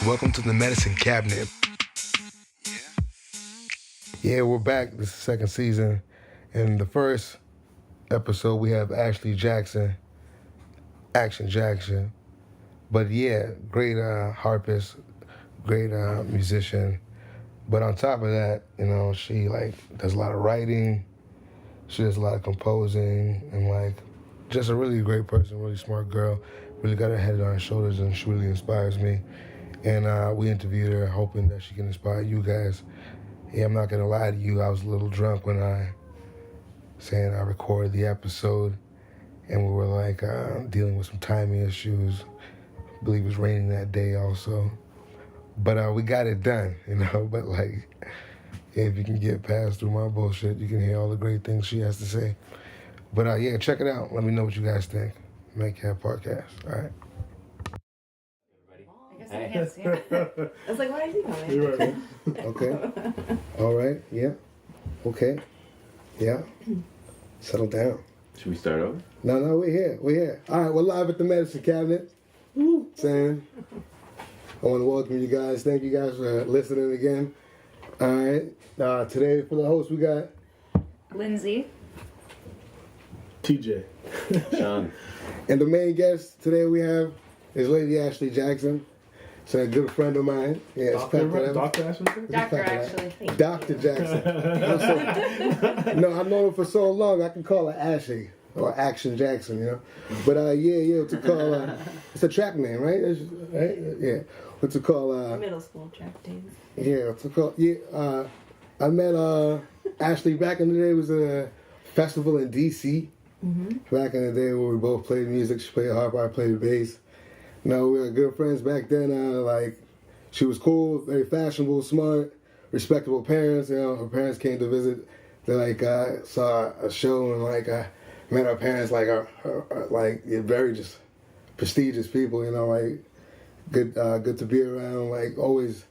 Welcome to the Medicine Cabinet. Yeah, we're back. This is the second season. In the first episode, we have Ashley Jackson, Action Jackson. But yeah, great harpist, great musician. But on top of that, you know, she does a lot of writing. She does a lot of composing and just a really great person, really smart girl. Really got her head on her shoulders and she really inspires me. And we interviewed her hoping that she can inspire you guys. Yeah, I'm not gonna lie to you, I was a little drunk when I recorded the episode and we were dealing with some timing issues. I believe it was raining that day also. But we got it done, you know, but if you can get past through my bullshit, you can hear all the great things she has to say. But yeah, check it out. Let me know what you guys think. Make Cat Podcast, all right? I guess, yeah. I was like, why is he coming? You're right. Okay. All right. Yeah. Okay. Yeah. Settle down. Should we start over? No, we're here. We're here. All right, we're live at the Medicine Cabinet. Woo. Sam. I want to welcome you guys. Thank you guys for listening again. All right. Today for the host, we got Lindsay. TJ. Joan. And the main guest today we have is Lady Ashley Jackson. She's a good friend of mine. Yeah, Dr. Ashley? Dr. Ashley. Dr. Jackson. No, I've known her for so long, I can call her Ashley or Action Jackson, you know. But yeah, to call it's a track name, right? Right? Yeah. What to call middle school track days. Yeah, to call I met Ashley back in the day. It was a festival in DC. Mm-hmm. Back in the day where we both played music. She played harp, I played bass. No, we were good friends back then. She was cool, very fashionable, smart, respectable parents. You know, her parents came to visit. They saw a show and I met her parents. Very just prestigious people. You know, good to be around. Always,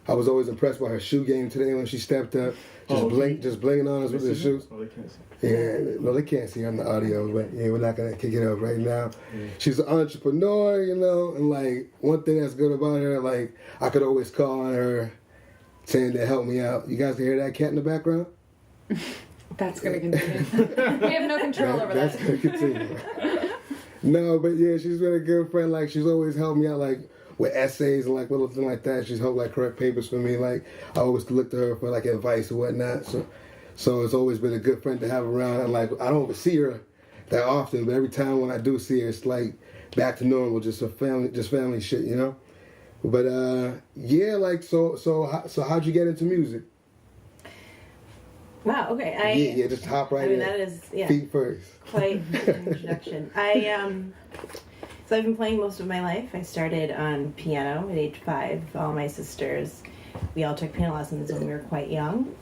I was always impressed by her shoe game today when she stepped up. Just blinging on us with the shoes. Oh, they can't see. Yeah, no, they can't see on the audio, but yeah, we're not gonna kick it up right now. Yeah. She's an entrepreneur, you know, and one thing that's good about her, I could always call on her saying to help me out. You guys can hear that cat in the background? That's gonna continue. We have no control over that. That's gonna continue. No, but yeah, she's been a good friend. She's always helped me out, with essays and little things like that. She's helped correct papers for me. I always look to her for advice or whatnot. So it's always been a good friend to have around. And I don't see her that often, but every time when I do see her, it's back to normal, just family shit, you know. But yeah, so how'd you get into music? Wow. Okay. Yeah, just hop right in. That is feet first. Quite an introduction. So I've been playing most of my life. I started on piano at age 5. All my sisters, we all took piano lessons when we were quite young.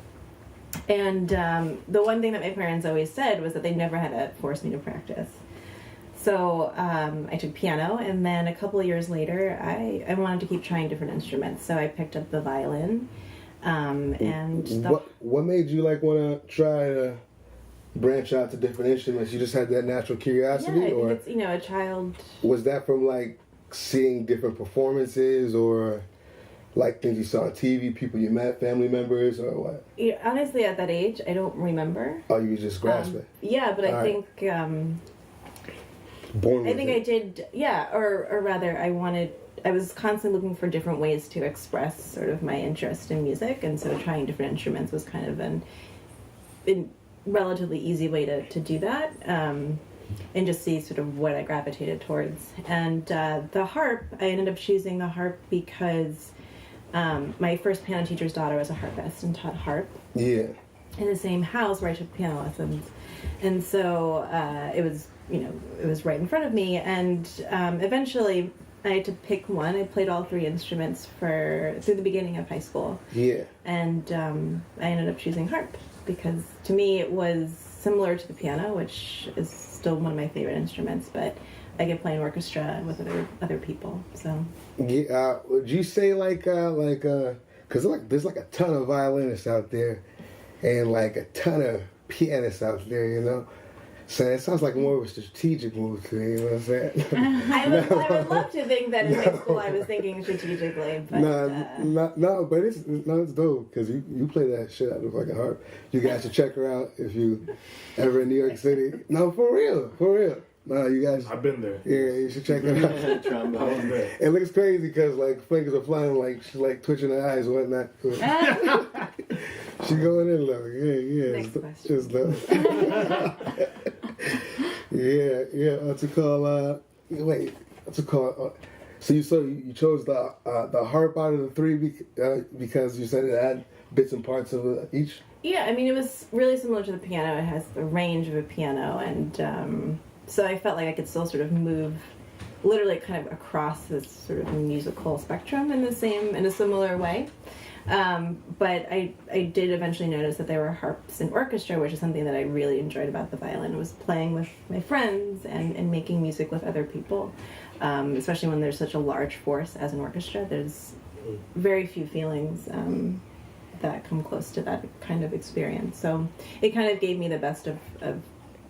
And the one thing that my parents always said was that they never had to force me to practice. So I took piano, and then a couple of years later, I wanted to keep trying different instruments. So I picked up the violin. What made you want to try to branch out to different instruments? You just had that natural curiosity? Yeah, I think it's, a child... Was that from seeing different performances or things you saw on TV, people you met, family members, or what? Yeah, honestly, at that age, I don't remember. Oh, you just grasp it? Yeah, but I think... Born with I did, yeah, or rather, I was constantly looking for different ways to express sort of my interest in music, and so trying different instruments was kind of a relatively easy way to do that, and just see sort of what I gravitated towards. And the harp, I ended up choosing the harp because my first piano teacher's daughter was a harpist and taught harp. Yeah. In the same house where I took piano lessons, and so it was right in front of me, and eventually I had to pick one. I played all 3 instruments through the beginning of high school. Yeah. And I ended up choosing harp because to me it was similar to the piano, which is still one of my favorite instruments, but I could play in orchestra with other people. So. Yeah. Would you say because there's a ton of violinists out there, and a ton of pianists out there, you know. So it sounds like more of a strategic move to me, you know what I'm saying? I would love to think that in high school I was thinking strategically, but but it's dope because you play that shit out of the fucking harp. You guys should check her out if you ever in New York City. No, for real. No, you guys. I've been there. Yeah, you should check it out. Trombone. It looks crazy because like fingers are flying, like she's like twitching her eyes and whatnot. She going in low. Yeah. Next question. It's dope. yeah. What's it called? What's it called? So you chose the harp out of the three because you said it had bits and parts of each. Yeah, I mean it was really similar to the piano. It has the range of a piano, and so I felt like I could still sort of move, literally kind of across this sort of musical spectrum in a similar way. But I did eventually notice that there were harps in orchestra, which is something that I really enjoyed about the violin, was playing with my friends and making music with other people, especially when there's such a large force as an orchestra. There's very few feelings that come close to that kind of experience. So it kind of gave me the best of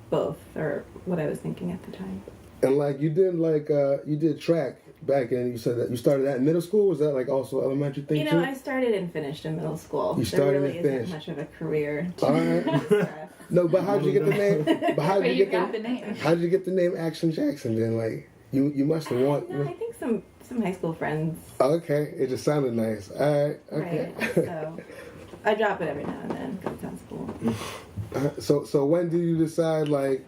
both, or what I was thinking at the time. And like you did track back in, you said that you started that in middle school. Was that like also elementary thing too? I started and finished in middle school. You started there really and finished. isn't much of a career. All right. No, but how'd you get the name? But how'd you get the name? How'd you get the name Action Jackson? Then like you must have won. No, I think some high school friends. Okay, it just sounded nice. All right. Okay. Right. So I drop it every now and then because it sounds cool. So when did you decide like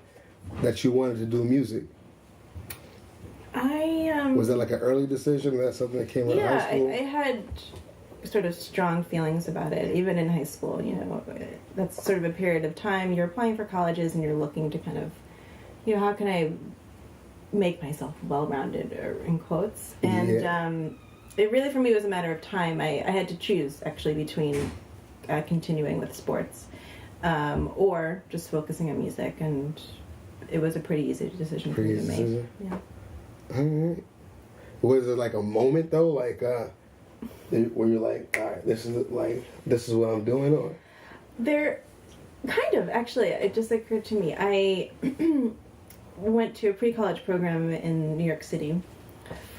that you wanted to do music? Was that like an early decision? Was that something that came out of high school? I had sort of strong feelings about it, even in high school. That's sort of a period of time. You're applying for colleges and you're looking to kind of, how can I make myself well-rounded, or in quotes. And it really, for me, was a matter of time. I had to choose, actually, between continuing with sports or just focusing on music. And it was a pretty easy decision for me to make. Yeah. Alright. Was it like a moment though, like where you're like, all right, this is what I'm doing, or? There, kind of actually. It just occurred to me. I went to a pre-college program in New York City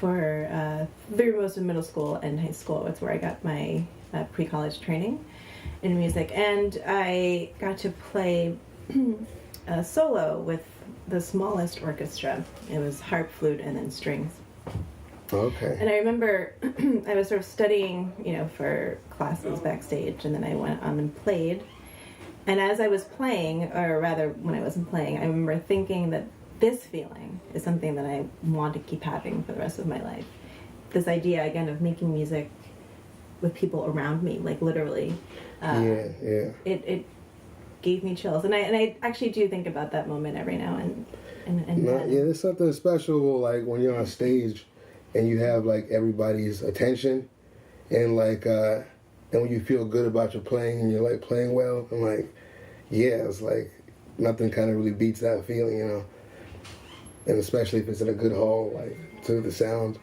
for through most of middle school and high school. It's where I got my pre-college training in music, and I got to play solo with the smallest orchestra. It was harp, flute, and then strings. Okay. And I remember I was sort of studying, for classes backstage, and then I went on and played. And as I was playing, or rather when I wasn't playing, I remember thinking that this feeling is something that I want to keep having for the rest of my life. This idea, again, of making music with people around me, like literally. Yeah. It gave me chills, and I actually do think about that moment every now and then. Yeah, there's something special like when you're on stage and you have like everybody's attention, and like and when you feel good about your playing and you're like playing well, and like it's like nothing kind of really beats that feeling, and especially if it's in a good hall, like to the sound.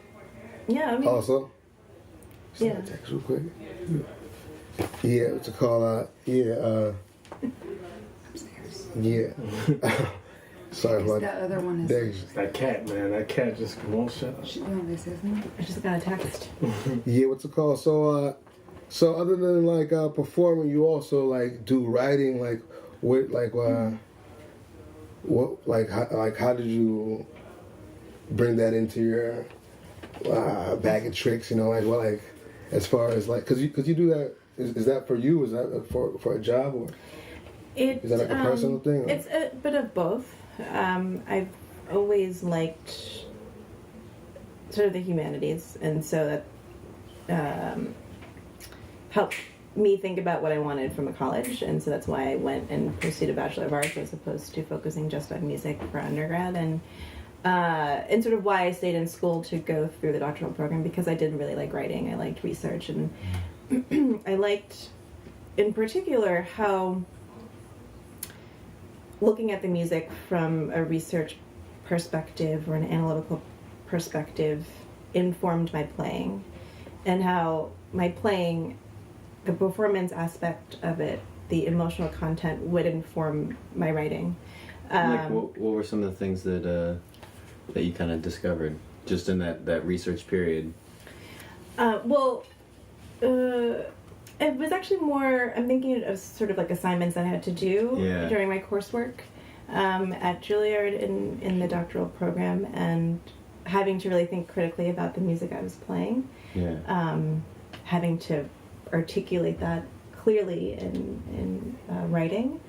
Yeah, I mean. Also. Yeah. Text real quick. Yeah, what's it called? Yeah. Sorry about that. Other one is. That cat, man. That cat just won't shut up. She doing this, isn't it? I just got a text. Yeah, what's it called? So other than like performing, you also like do writing, like what, like what, like how did you bring that into your bag of tricks? Like as far as like, cause you do that. Is that for you? Is that for a job, or is that like a personal thing? Or? It's a bit of both. I've always liked sort of the humanities, and so that helped me think about what I wanted from a college, and so that's why I went and pursued a Bachelor of Arts as opposed to focusing just on music for undergrad, and sort of why I stayed in school to go through the doctoral program, because I didn't really like writing. I liked research, and I liked, in particular, how looking at the music from a research perspective or an analytical perspective informed my playing, and how my playing, the performance aspect of it, the emotional content, would inform my writing. Like, what were some of the things that you kind of discovered just in that research period? It was actually more, I'm thinking of sort of like assignments I had to do during my coursework at Juilliard in the doctoral program, and having to really think critically about the music I was playing. Having to articulate that clearly in writing.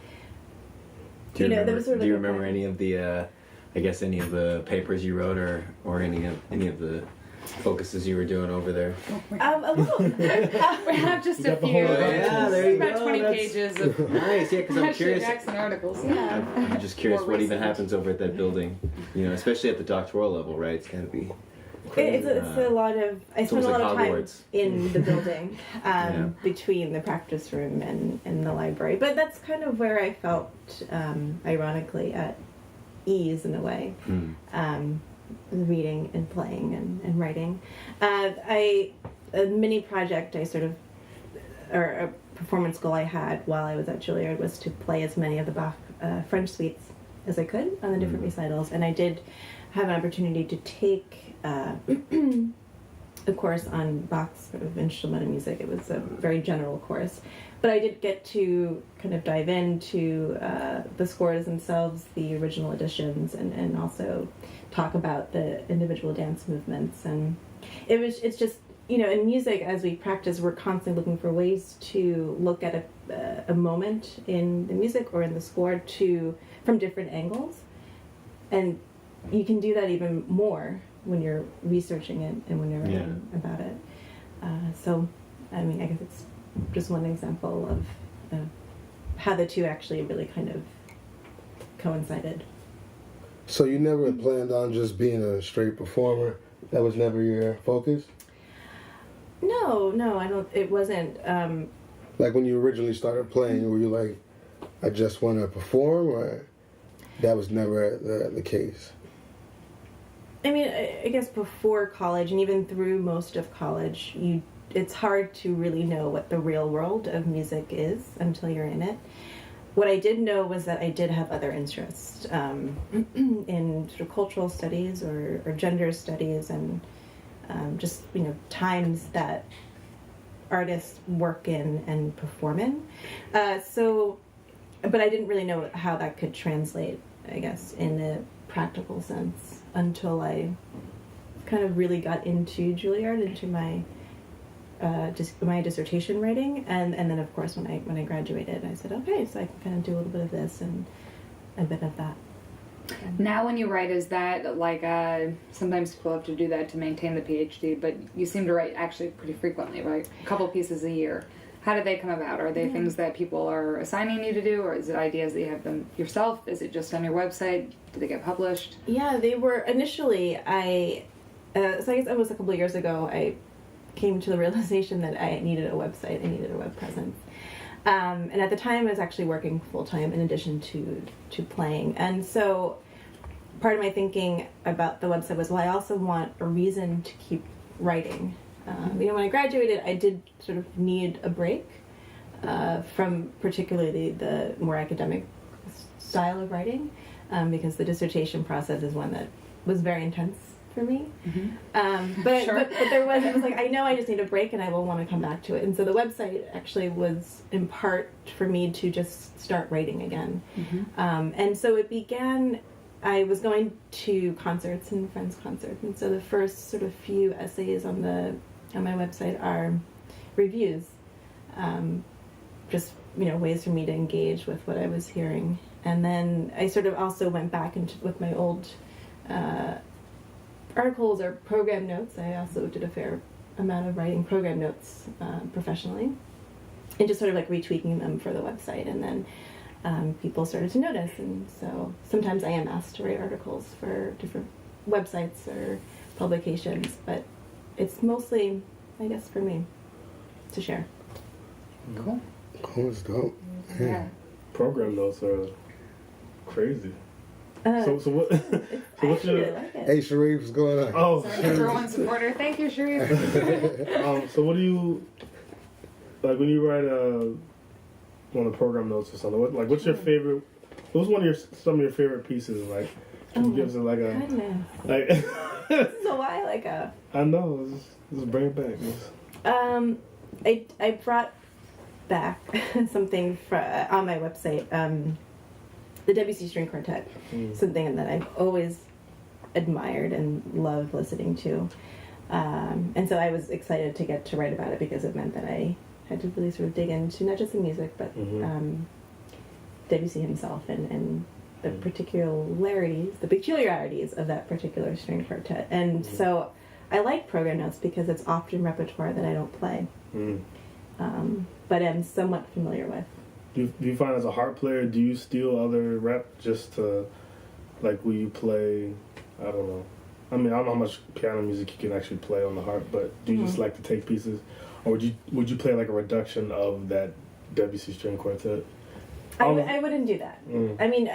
Do you remember any of the any of the papers you wrote, or any of the focuses you were doing over there? A little. We have just a few. Yeah, there you about go. 20 pages of Nice, yeah, because I'm curious. Jackson articles. I'm just curious More what even recent. happens over at that building. Especially at the doctoral level, right? It's gotta be. It's a lot of. I spent a lot of time Hogwarts. in the building, between the practice room and the library. But that's kind of where I felt, ironically, at ease in a way. Reading and playing and writing. A mini project or a performance goal I had while I was at Juilliard was to play as many of the Bach French suites as I could on the different recitals, and I did have an opportunity to take a course on Bach's sort of instrumental music. It was a very general course, but I did get to kind of dive into the scores themselves, the original editions, and also talk about the individual dance movements. And it's just, in music, as we practice, we're constantly looking for ways to look at a moment in the music or in the score from different angles. And you can do that even more when you're researching it and when you're writing about it. I guess it's just one example of how the two actually really kind of coincided. So you never planned on just being a straight performer? That was never your focus? No, I don't. It wasn't. Like when you originally started playing, were you like, I just want to perform, or that was never the case? I mean, I guess before college and even through most of college, it's hard to really know what the real world of music is until you're in it. What I did know was that I did have other interests in sort of cultural studies or gender studies, and just times that artists work in and perform in. But I didn't really know how that could translate, I guess, in a practical sense until I kind of really got into Juilliard, into my my dissertation writing, and then of course when I graduated, I said, okay, so I can kind of do a little bit of this and a bit of that. Now when you write, is that like sometimes people have to do that to maintain the PhD, but you seem to write actually pretty frequently, right? A couple pieces a year. How did they come about? Are they things that people are assigning you to do, or is it ideas that you have them yourself? Is it just on your website? Did they get published? Yeah, they were initially. So I guess it was a couple of years ago. I came to the realization that I needed a website. I needed a web presence. And at the time, I was actually working full-time in addition to playing. And so part of my thinking about the website was, well, I also want a reason to keep writing. When I graduated, I did sort of need a break from particularly the more academic style of writing, because the dissertation process is one that was very intense for me. But there was, I was like, I know I just need a break and I will want to come back to it. And so the website actually was in part for me to just start writing again. And so it began, I was going to concerts and friends' concerts. And so the first sort of few essays on my website are reviews. Just, ways for me to engage with what I was hearing. And then I sort of also went back with my old articles or program notes. I also did a fair amount of writing program notes professionally, and just sort of like retweaking them for the website. And then people started to notice, and so sometimes I am asked to write articles for different websites or publications, but it's mostly, I guess, for me to share. Cool. Cool, it's dope. Yeah. Program notes are crazy. So what? I what's actually your? really like it. Hey, Sharif, what's going on? Oh. Number one supporter. Thank you, Sharif. So what do you like when you write one of the program notes or something? What's your favorite? What's some of your favorite pieces? Like, can you give us like a Goodness. like? This is a while ago. I know. Just bring it back. I brought back something on my website. The WC String Quartet, something that I've always admired and loved listening to. And so I was excited to get to write about it because it meant that I had to really sort of dig into not just the music, but Debussy himself and the peculiarities of that particular string quartet. And so I like program notes because it's often repertoire that I don't play, but I'm somewhat familiar with. Do you find as a harp player, do you steal other rep just to, like, will you play, I don't know. I mean, I don't know how much piano music you can actually play on the harp, but do you just like to take pieces? Or would you play like a reduction of that Debussy string quartet? I wouldn't do that. I mean,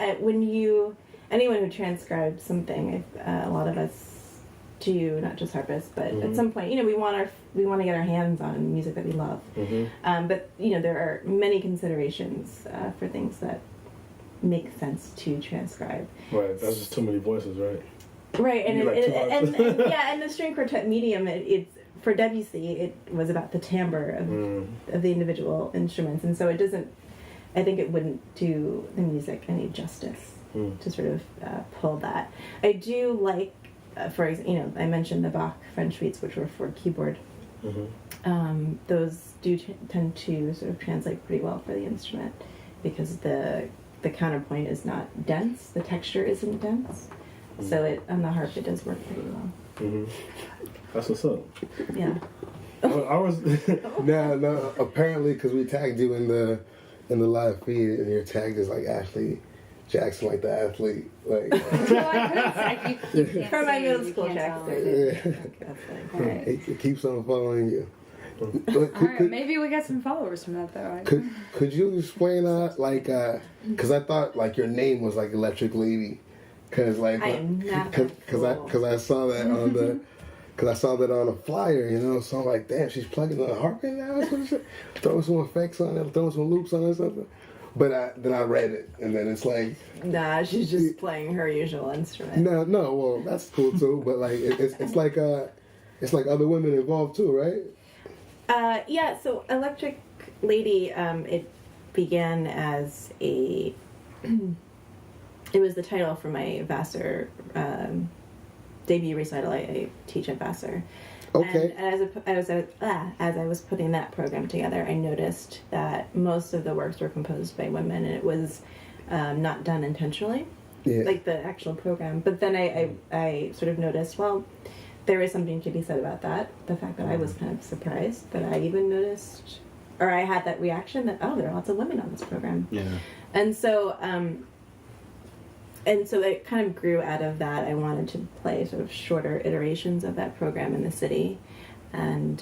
anyone who transcribes something, a lot of us do, not just harpists, but at some point, we want to get our hands on music that we love. But there are many considerations for things that make sense to transcribe. Right, that's just too many voices, right? Right, and and the string quartet medium, it's for Debussy, it was about the timbre of the individual instruments, and so it doesn't. I think it wouldn't do the music any justice to sort of pull that. I do like, for example, I mentioned the Bach French suites, which were for keyboard. Those do tend to sort of translate pretty well for the instrument because the counterpoint is not dense, the texture isn't dense, so on the harp it does work pretty well. That's what's up. Yeah. I was No. Apparently, because we tagged you in the live feed, and your tag is like Ashley Jackson, like the athlete, like. For my middle school tracks, that's funny. It keeps on following you. Alright, maybe we got some followers from that though. Could you explain because I thought like your name was like Electric Lady, because like I am not because I saw that on the. Because I saw that on a flyer, so I'm like, damn, she's plugging the harp in now? Throwing some effects on it, throwing some loops on it or something. But then I read it, and then it's like... Nah, she's just playing her usual instrument. No, well, that's cool too, but like, it's like other women involved too, right? Yeah, so Electric Lady, it began as a... it was the title for my Vassar... debut recital. I teach at Vassar. Okay. And as I was putting that program together, I noticed that most of the works were composed by women, and it was not done intentionally, like the actual program. But then I sort of noticed, well, there is something to be said about that. The fact that I was kind of surprised that I even noticed, or I had that reaction that, oh, there are lots of women on this program. Yeah. And so it kind of grew out of that. I wanted to play sort of shorter iterations of that program in the city. And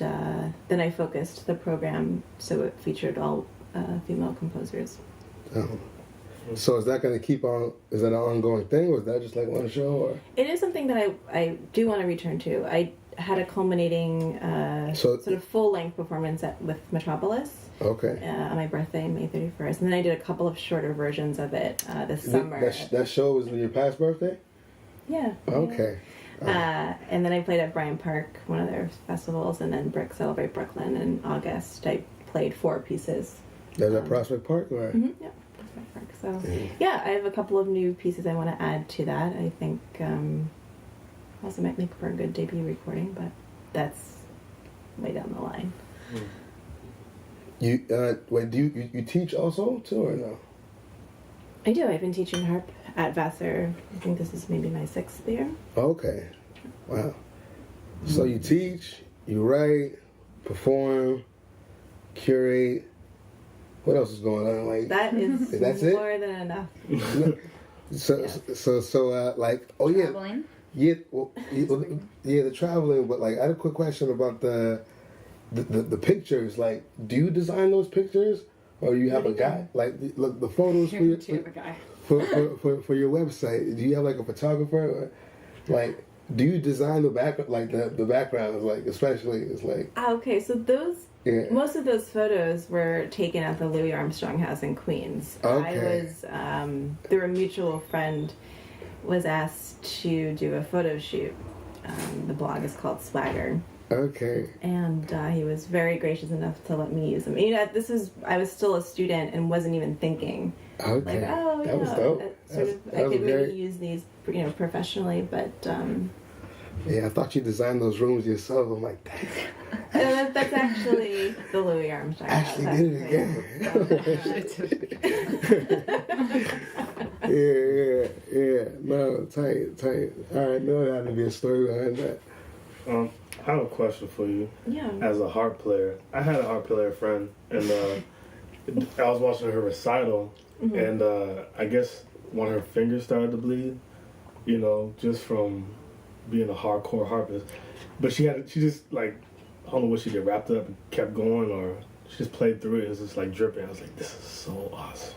then I focused the program so it featured all female composers. Oh. So is that going to keep on, is that an ongoing thing, or is that just like one show? Or? It is something that I do want to return to. I had a culminating sort of full-length performance with Metropolis. Okay. On my birthday, May 31st. And then I did a couple of shorter versions of it this summer. That show was on your past birthday? Yeah. Okay. And then I played at Bryant Park, one of their festivals, and then Celebrate Brooklyn in August. I played 4 pieces. That was at Prospect Park? Or? Yeah, Prospect Park. So, yeah, I have a couple of new pieces I want to add to that. I think also might make for a good debut recording, but that's way down the line. You do you teach also too, or no? I do. I've been teaching harp at Vassar. I think this is maybe my 6th year. Okay. Wow. So you teach, you write, perform, curate. What else is going on? Like that is that's more it? than enough. So like, oh yeah, Traveling. the traveling. But like, I had a quick question about the pictures. Like, do you design those pictures, or you have a guy? Like, look, the photos Do you have a guy? for your website. Do you have like a photographer? Or, like, Do you design the background, like the background is like, especially, it's like... Okay, so those... Yeah. Most of those photos were taken at the Louis Armstrong House in Queens. Okay. I was, through a mutual friend, was asked to do a photo shoot. The blog is called Swagger. Okay. And he was very gracious enough to let me use them. You know, I was still a student and wasn't even thinking. Okay. Like, oh, that was dope. I could maybe use these, professionally, but... Yeah, I thought you designed those rooms yourself. I'm like, dang. That's actually the Louis Armstrong. Actually did it again. yeah. No, tight. All right, no, that had to be a story behind that. I have a question for you. Yeah. As a harp player, I had a harp player friend, and I was watching her recital, and I guess one of her fingers started to bleed. You know, just from being a hardcore harpist. But she just like, I don't know what she did, wrapped it up and kept going, or she just played through it. It was just like dripping. I was like, this is so awesome.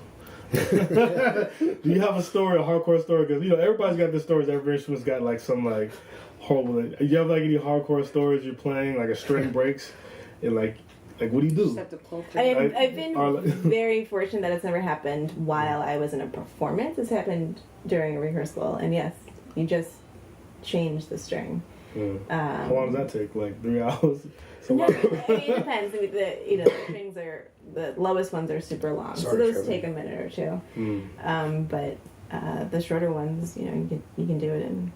Do you have a story, a hardcore story? Because, you know, everybody's got their stories. Every instrument's got like some like horrible. You have like any hardcore stories you're playing, like a string breaks, and like what do you do? Just have to pull through. I've been very fortunate that it's never happened while I was in a performance. It's happened during a rehearsal, and yes, you just change the string. How long does that take? Like 3 hours? No, I mean, it depends. The strings are, the lowest ones are super long, so those Trevor. take a minute or two. But the shorter ones, you can do it in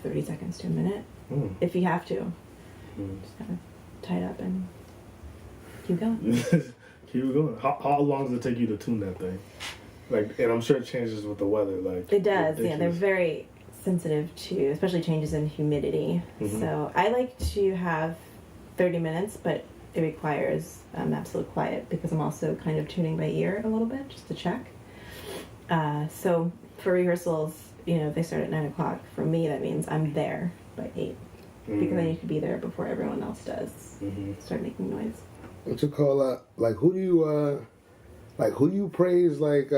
30 seconds to a minute if you have to. Just kind of tie it up and keep going. Keep going. How long does it take you to tune that thing? Like, and I'm sure it changes with the weather. Like It does. Yeah, they're very sensitive to, especially changes in humidity. So I like to have 30 minutes, but it requires absolute quiet because I'm also kind of tuning by ear a little bit just to check. So for rehearsals, if they start at 9 o'clock, for me that means I'm there by 8 because I need to be there before everyone else does. Start making noise. What you call like who do you praise, like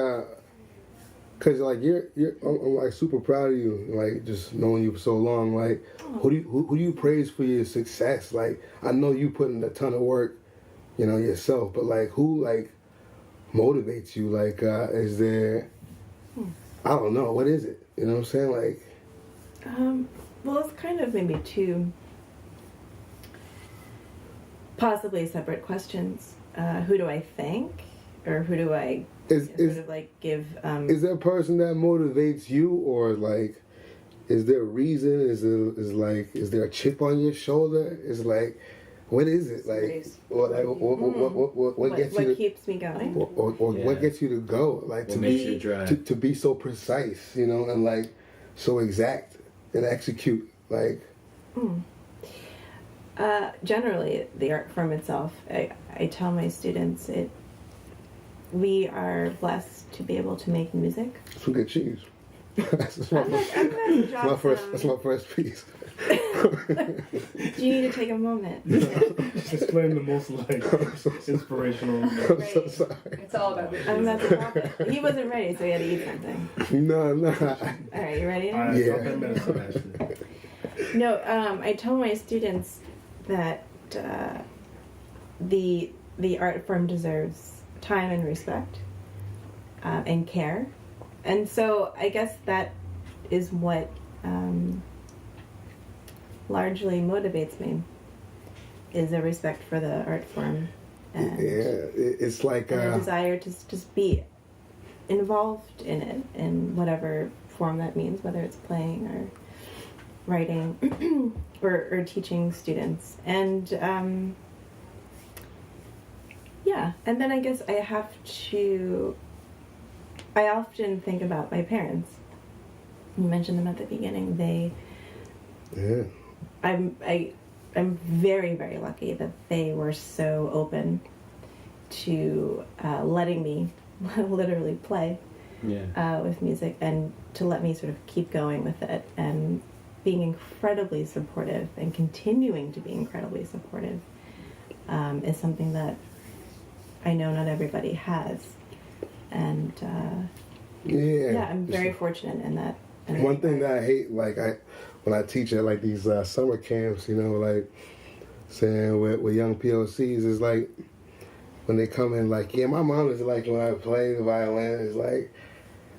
cause like I'm like super proud of you, like just knowing you for so long. Like who do you praise for your success? Like I know you put in a ton of work, yourself, but like who like motivates you? Like is there, I don't know, what is it? You know what I'm saying? Like well, it's kind of maybe two possibly separate questions. Who do I thank, or who do I give? Is there a person that motivates you, or like, is there a reason? Is there a chip on your shoulder? Is like, what is it like? What gets you? What keeps me going? Or what gets you to go? Like what makes you drive? To be so precise, and like so exact and execute like. Generally, the art form itself. I tell my students we are blessed to be able to make music. Some good cheese. That's my first piece. Do you need to take a moment? Explain the most like inspirational. I'm so sorry. It's all about the I'm about to drop it. He wasn't ready, so he had to eat something. No. All right, you ready? Yeah. No, I tell my students that the art form deserves time and respect and care, and so I guess that is what largely motivates me, is a respect for the art form and it's like a desire to just be involved in it in whatever form that means, whether it's playing or writing or teaching students. And and then I guess I often think about my parents. You mentioned them at the beginning. I'm very, very lucky that they were so open to letting me literally play with music, and to let me sort of keep going with it, and being incredibly supportive and continuing to be incredibly supportive is something that I know not everybody has. And I'm very fortunate in that. One thing that I hate, like when I teach at like these summer camps, you know, like saying with young POCs, it's like when they come in, like, yeah, my mom is like when I play the violin, it's like,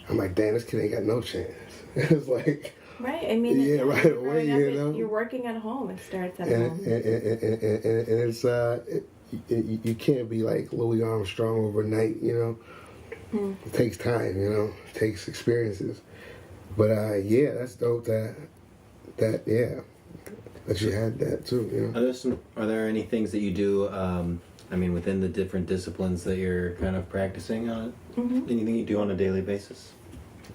I'm like, damn, this kid ain't got no chance. It's like, right. I mean, yeah, right you're away, growing up, you know. you're working at home. It starts at And home. it's you can't be like Louis Armstrong overnight, you know. It takes time, you know. It takes experiences. But yeah, that's dope. That you had that too, you know. Are there any things that you do? I mean, within the different disciplines that you're kind of practicing on, anything you do on a daily basis?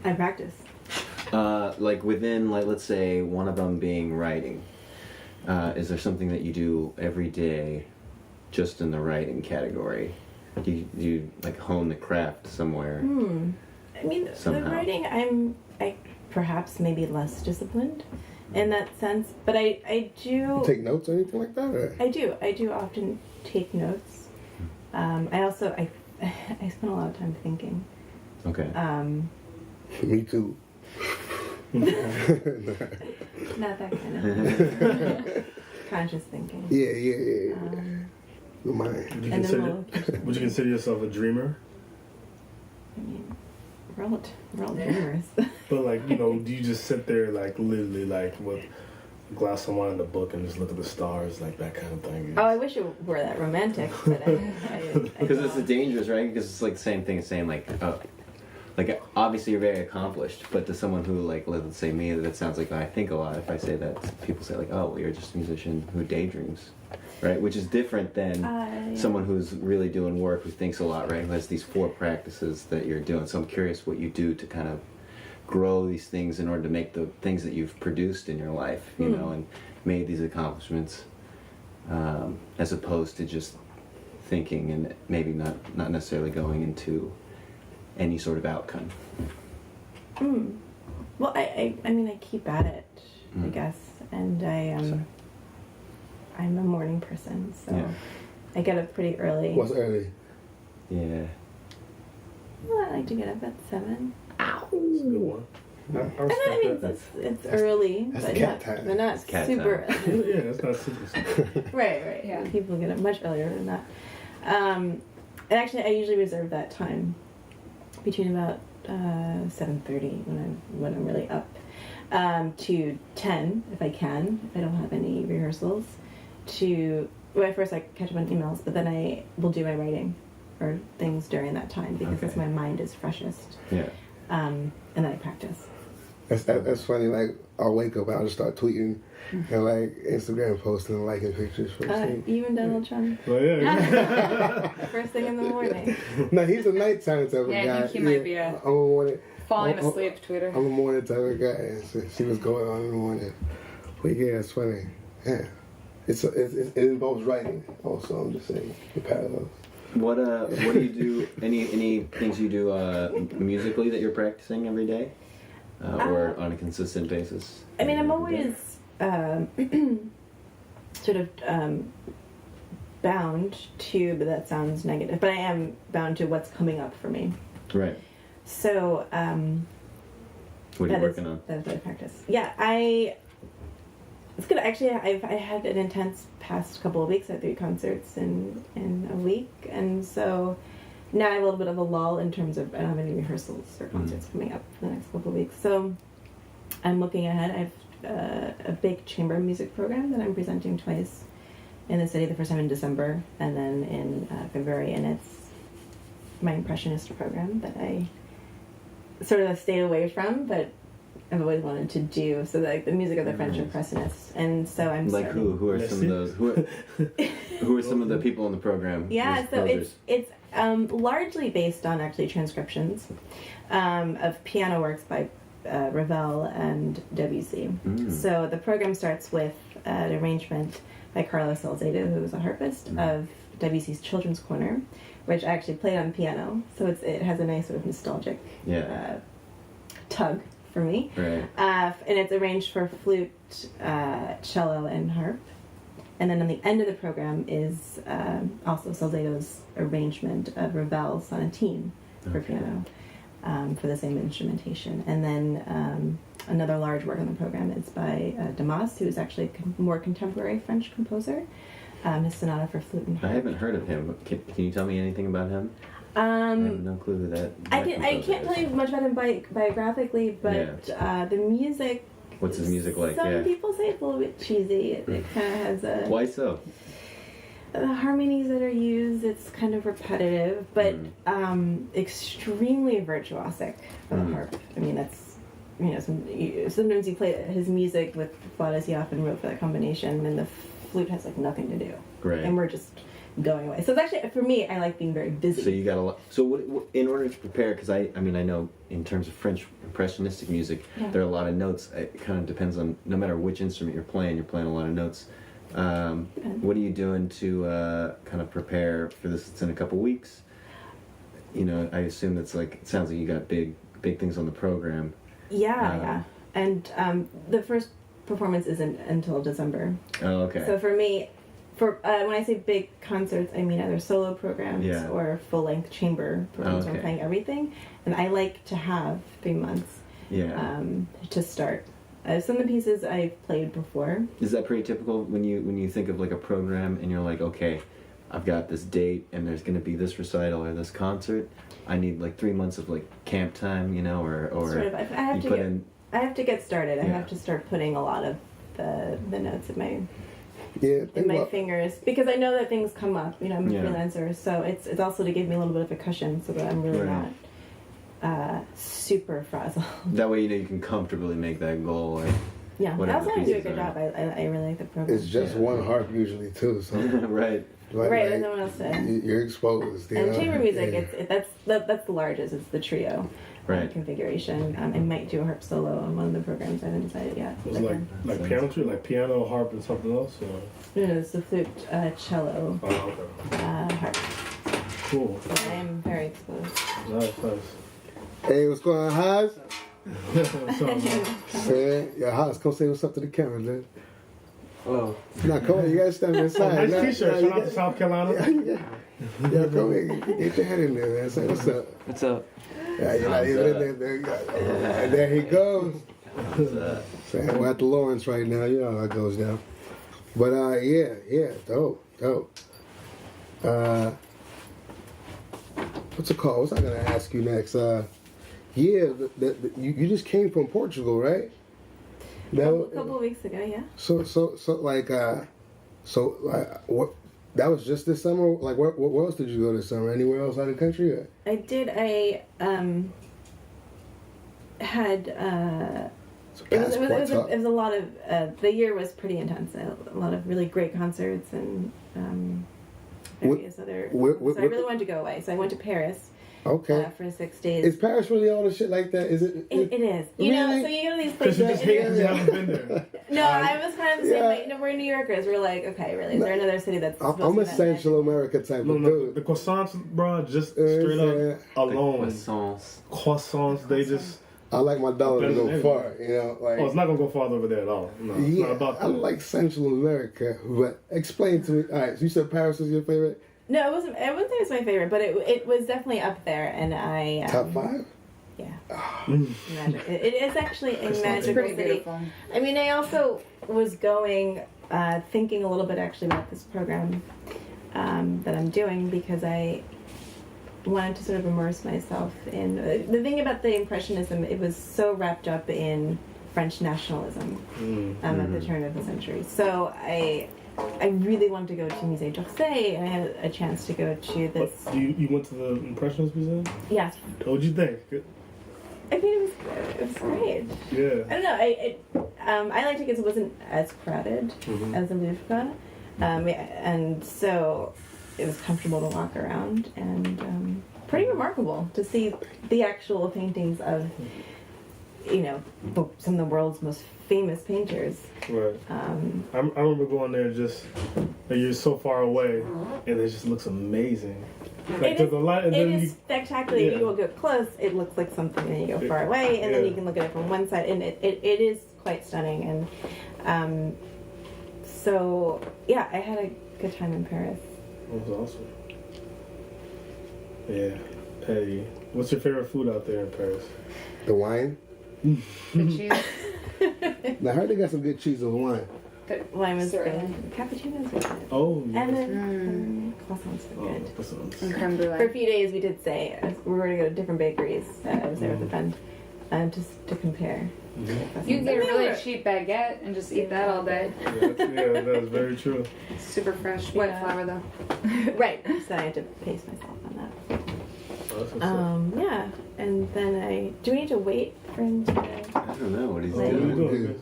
I practice. Like within, like let's say one of them being writing. Is there something that you do every day, just in the writing category? Do you like hone the craft somewhere? I mean, somehow? the writing, I perhaps maybe less disciplined in that sense, but I do. You take notes or anything like that? Or? I do often take notes. I also I spend a lot of time thinking. Okay. Me too. Not that kind of conscious thinking. Yeah. Mine. Would you consider yourself a dreamer? I mean, we're all dreamers. But like, you know, do you just sit there like literally like with a glass of wine and a book and just look at the stars, like that kind of thing? Oh, I wish it were that romantic, but I Because it's dangerous, right? Because it's like the same thing as saying like, like obviously you're very accomplished, but to someone who like, let's say me, that sounds like I think a lot. If I say that, people say like, oh, well, you're just a musician who daydreams, right? Which is different than someone who's really doing work, who thinks a lot, right? Who has these 4 practices that you're doing. So I'm curious what you do to kind of grow these things in order to make the things that you've produced in your life, you know, and made these accomplishments, as opposed to just thinking and maybe not necessarily going into any sort of outcome. Well, I mean, I keep at it, I guess, and I'm a morning person, so I get up pretty early. What's early? Yeah. Well, I like to get up at 7. That's a good one. I respect that. It's early, That's but cat time. but not cat super time. early. Yeah, that's not super. Right. Yeah. People get up much earlier than that. And actually, I usually reserve that time between about 7:30 when I'm really up to 10 if I can, if I don't have any rehearsals. First I catch up on emails, but then I will do my writing or things during that time because that's my mind is freshest. Yeah. And then I practice. That's funny. Like I'll wake up, I'll just start tweeting and like Instagram posting and liking pictures from sleep. You and Donald Trump. Well, yeah. First thing in the morning. No, he's a nighttime type of guy. Yeah, I think he might be I'm a morning. falling asleep Twitter. I'm a morning type of guy. So see what's going on in the morning. But yeah, it's funny. Yeah, it involves writing. Also, I'm just saying the parallels. What do you do? Any things you do musically that you're practicing every day, or on a consistent basis? I mean, I'm always sort of bound to, but that sounds negative, but I am bound to what's coming up for me. Right. So, What are you working on? That's what I practice. Yeah, it's good. Actually, I had an intense past couple of weeks. I had 3 concerts in a week, and so now I have a little bit of a lull in terms of I don't have any rehearsals or concerts coming up for the next couple of weeks. So I'm looking ahead. I have a big chamber music program that I'm presenting twice in the city. The first time in December, and then in February, and it's my impressionist program that I sort of stayed away from, but I've always wanted to do. So like the music of the French impressionists, and so I'm like who are some of those who are some of the people in the program? Yeah, so composers? it's largely based on actually transcriptions of piano works by Ravel and Debussy. So the program starts with an arrangement by Carlos Salcedo, who was a harpist, of Debussy's Children's Corner, which I actually played on piano. So it has a nice sort of nostalgic tug for me. Right. And it's arranged for flute, cello, and harp. And then on the end of the program is also Salcedo's arrangement of Ravel's Sonatine for piano. for the same instrumentation. And then another large work on the program is by Damas, who is actually a more contemporary French composer. His sonata for flute and I harp. haven't heard of him. Can you tell me anything about him? I have no clue who that. I composer can't tell is. you much about him biographically, but the music. What's his music like? Some people say it's a little bit cheesy. It kind of has a. Why so? The harmonies that are used, it's kind of repetitive, but extremely virtuosic for the harp. I mean, that's, sometimes you play his music with flautas he often wrote for that combination, and the flute has like nothing to do. Right. And we're just going away. So it's actually, for me, I like being very busy. So you got a lot. So what, in order to prepare, because I know in terms of French impressionistic music, there are a lot of notes. It kind of depends on, no matter which instrument you're playing a lot of notes. What are you doing to kind of prepare for this? It's in a couple weeks. I assume that's it sounds like you got big things on the program. Yeah. And the first performance isn't until December. Oh, okay. So for me, when I say big concerts, I mean either solo programs or full-length chamber programs where I'm playing everything. And I like to have 3 months to start. Some of the pieces I've played before. Is that pretty typical when you think of like a program and you're like, okay, I've got this date and there's going to be this recital or this concert. I need like 3 months of like camp time, or sort of. I have to get started. I have to start putting a lot of the notes in my fingers, because I know that things come up. I'm a freelancer, so it's also to give me a little bit of a cushion so that I'm really not super frazzled. That way, you can comfortably make that goal. Or I also want to do a good job. I really like the program. It's just one harp usually too, so right. There's no one else to. You're exposed. And chamber music, that's the largest. It's the trio configuration. I might do a harp solo on one of the programs. I haven't decided yet. Was it like piano trio, like piano, harp, and something else? Or? No, it's the flute, cello, harp. Cool. So I am very exposed. Nice. Hey, what's going on, Haas? What's up, man? Yeah, Haas, come say what's up to the camera, man. Oh. Now, come on, you gotta stand inside. Nice t-shirt. Shout out to South Carolina. Yeah, come here, get your head in there, man. Say what's up. What's up? Yeah, there he goes. So we're at the Lawrence right now. You know how that goes down. But dope. What's it called? What's I gonna ask you next? You just came from Portugal, right? A couple of weeks ago, yeah. So what? That was just this summer. Like, where else did you go this summer? Anywhere else out of the country? Or? I did. I had. It was a lot of. The year was pretty intense. A lot of really great concerts and various other. So I really wanted to go away. So I went to Paris. Okay. For 6 days. Is Paris really all the shit like that? Is it? It is. So you go to these Because places. you just hate because you haven't been there. No, I was kind of the same way. We're New Yorkers. We're like, okay, really? Is there another city that's supposed I'm to a be that Central America type of dude. The croissants, bro, just straight up alone. Croissants, they just... I like my dollar to go far, Like, it's not going to go farther over there at all. No, it's not about that. I like Central America, but explain to me. All right, so you said Paris was your favorite? No, it wasn't. I wouldn't say it was my favorite, but it was definitely up there, and I... Top 5? Yeah. It is actually a magical city. Beautiful. I mean, I also was going, thinking a little bit actually about this program that I'm doing, because I wanted to sort of immerse myself in... the thing about the Impressionism, it was so wrapped up in French nationalism at the turn of the century. So I really wanted to go to Musée d'Orsay, and I had a chance to go to this... You went to the Impressionist Museum? Yes. What'd you think? I mean, it was great. Yeah. I don't know. I liked it because it wasn't as crowded as the Louvre, and so it was comfortable to walk around, and pretty remarkable to see the actual paintings of, some of the world's most famous painters. Right. I remember going there you're so far away, and it just looks amazing. Like, it is spectacular. You will go close, it looks like something, and you go far away, and then you can look at it from one side, and it is quite stunning. And so, I had a good time in Paris. That was awesome. Yeah, petty. What's your favorite food out there in Paris? The wine. The cheese. Now, I heard they got some good cheese and wine. Wine was Certainly. good. Cappuccinos were good. Oh, yeah. And then croissants were good. That sounds- And creme For a brulee. few days, we did say we were going to go to different bakeries. I was there with a friend just to compare. You can get a And they really were- cheap baguette and just eat that all day. Yeah, that's very true. Super fresh, white Yeah. flour though. Right. So I had to pace myself on that. Oh, that's what's up. Yeah. And then do we need to wait for him to I don't know what he's Like- What are you doing. doing, guys?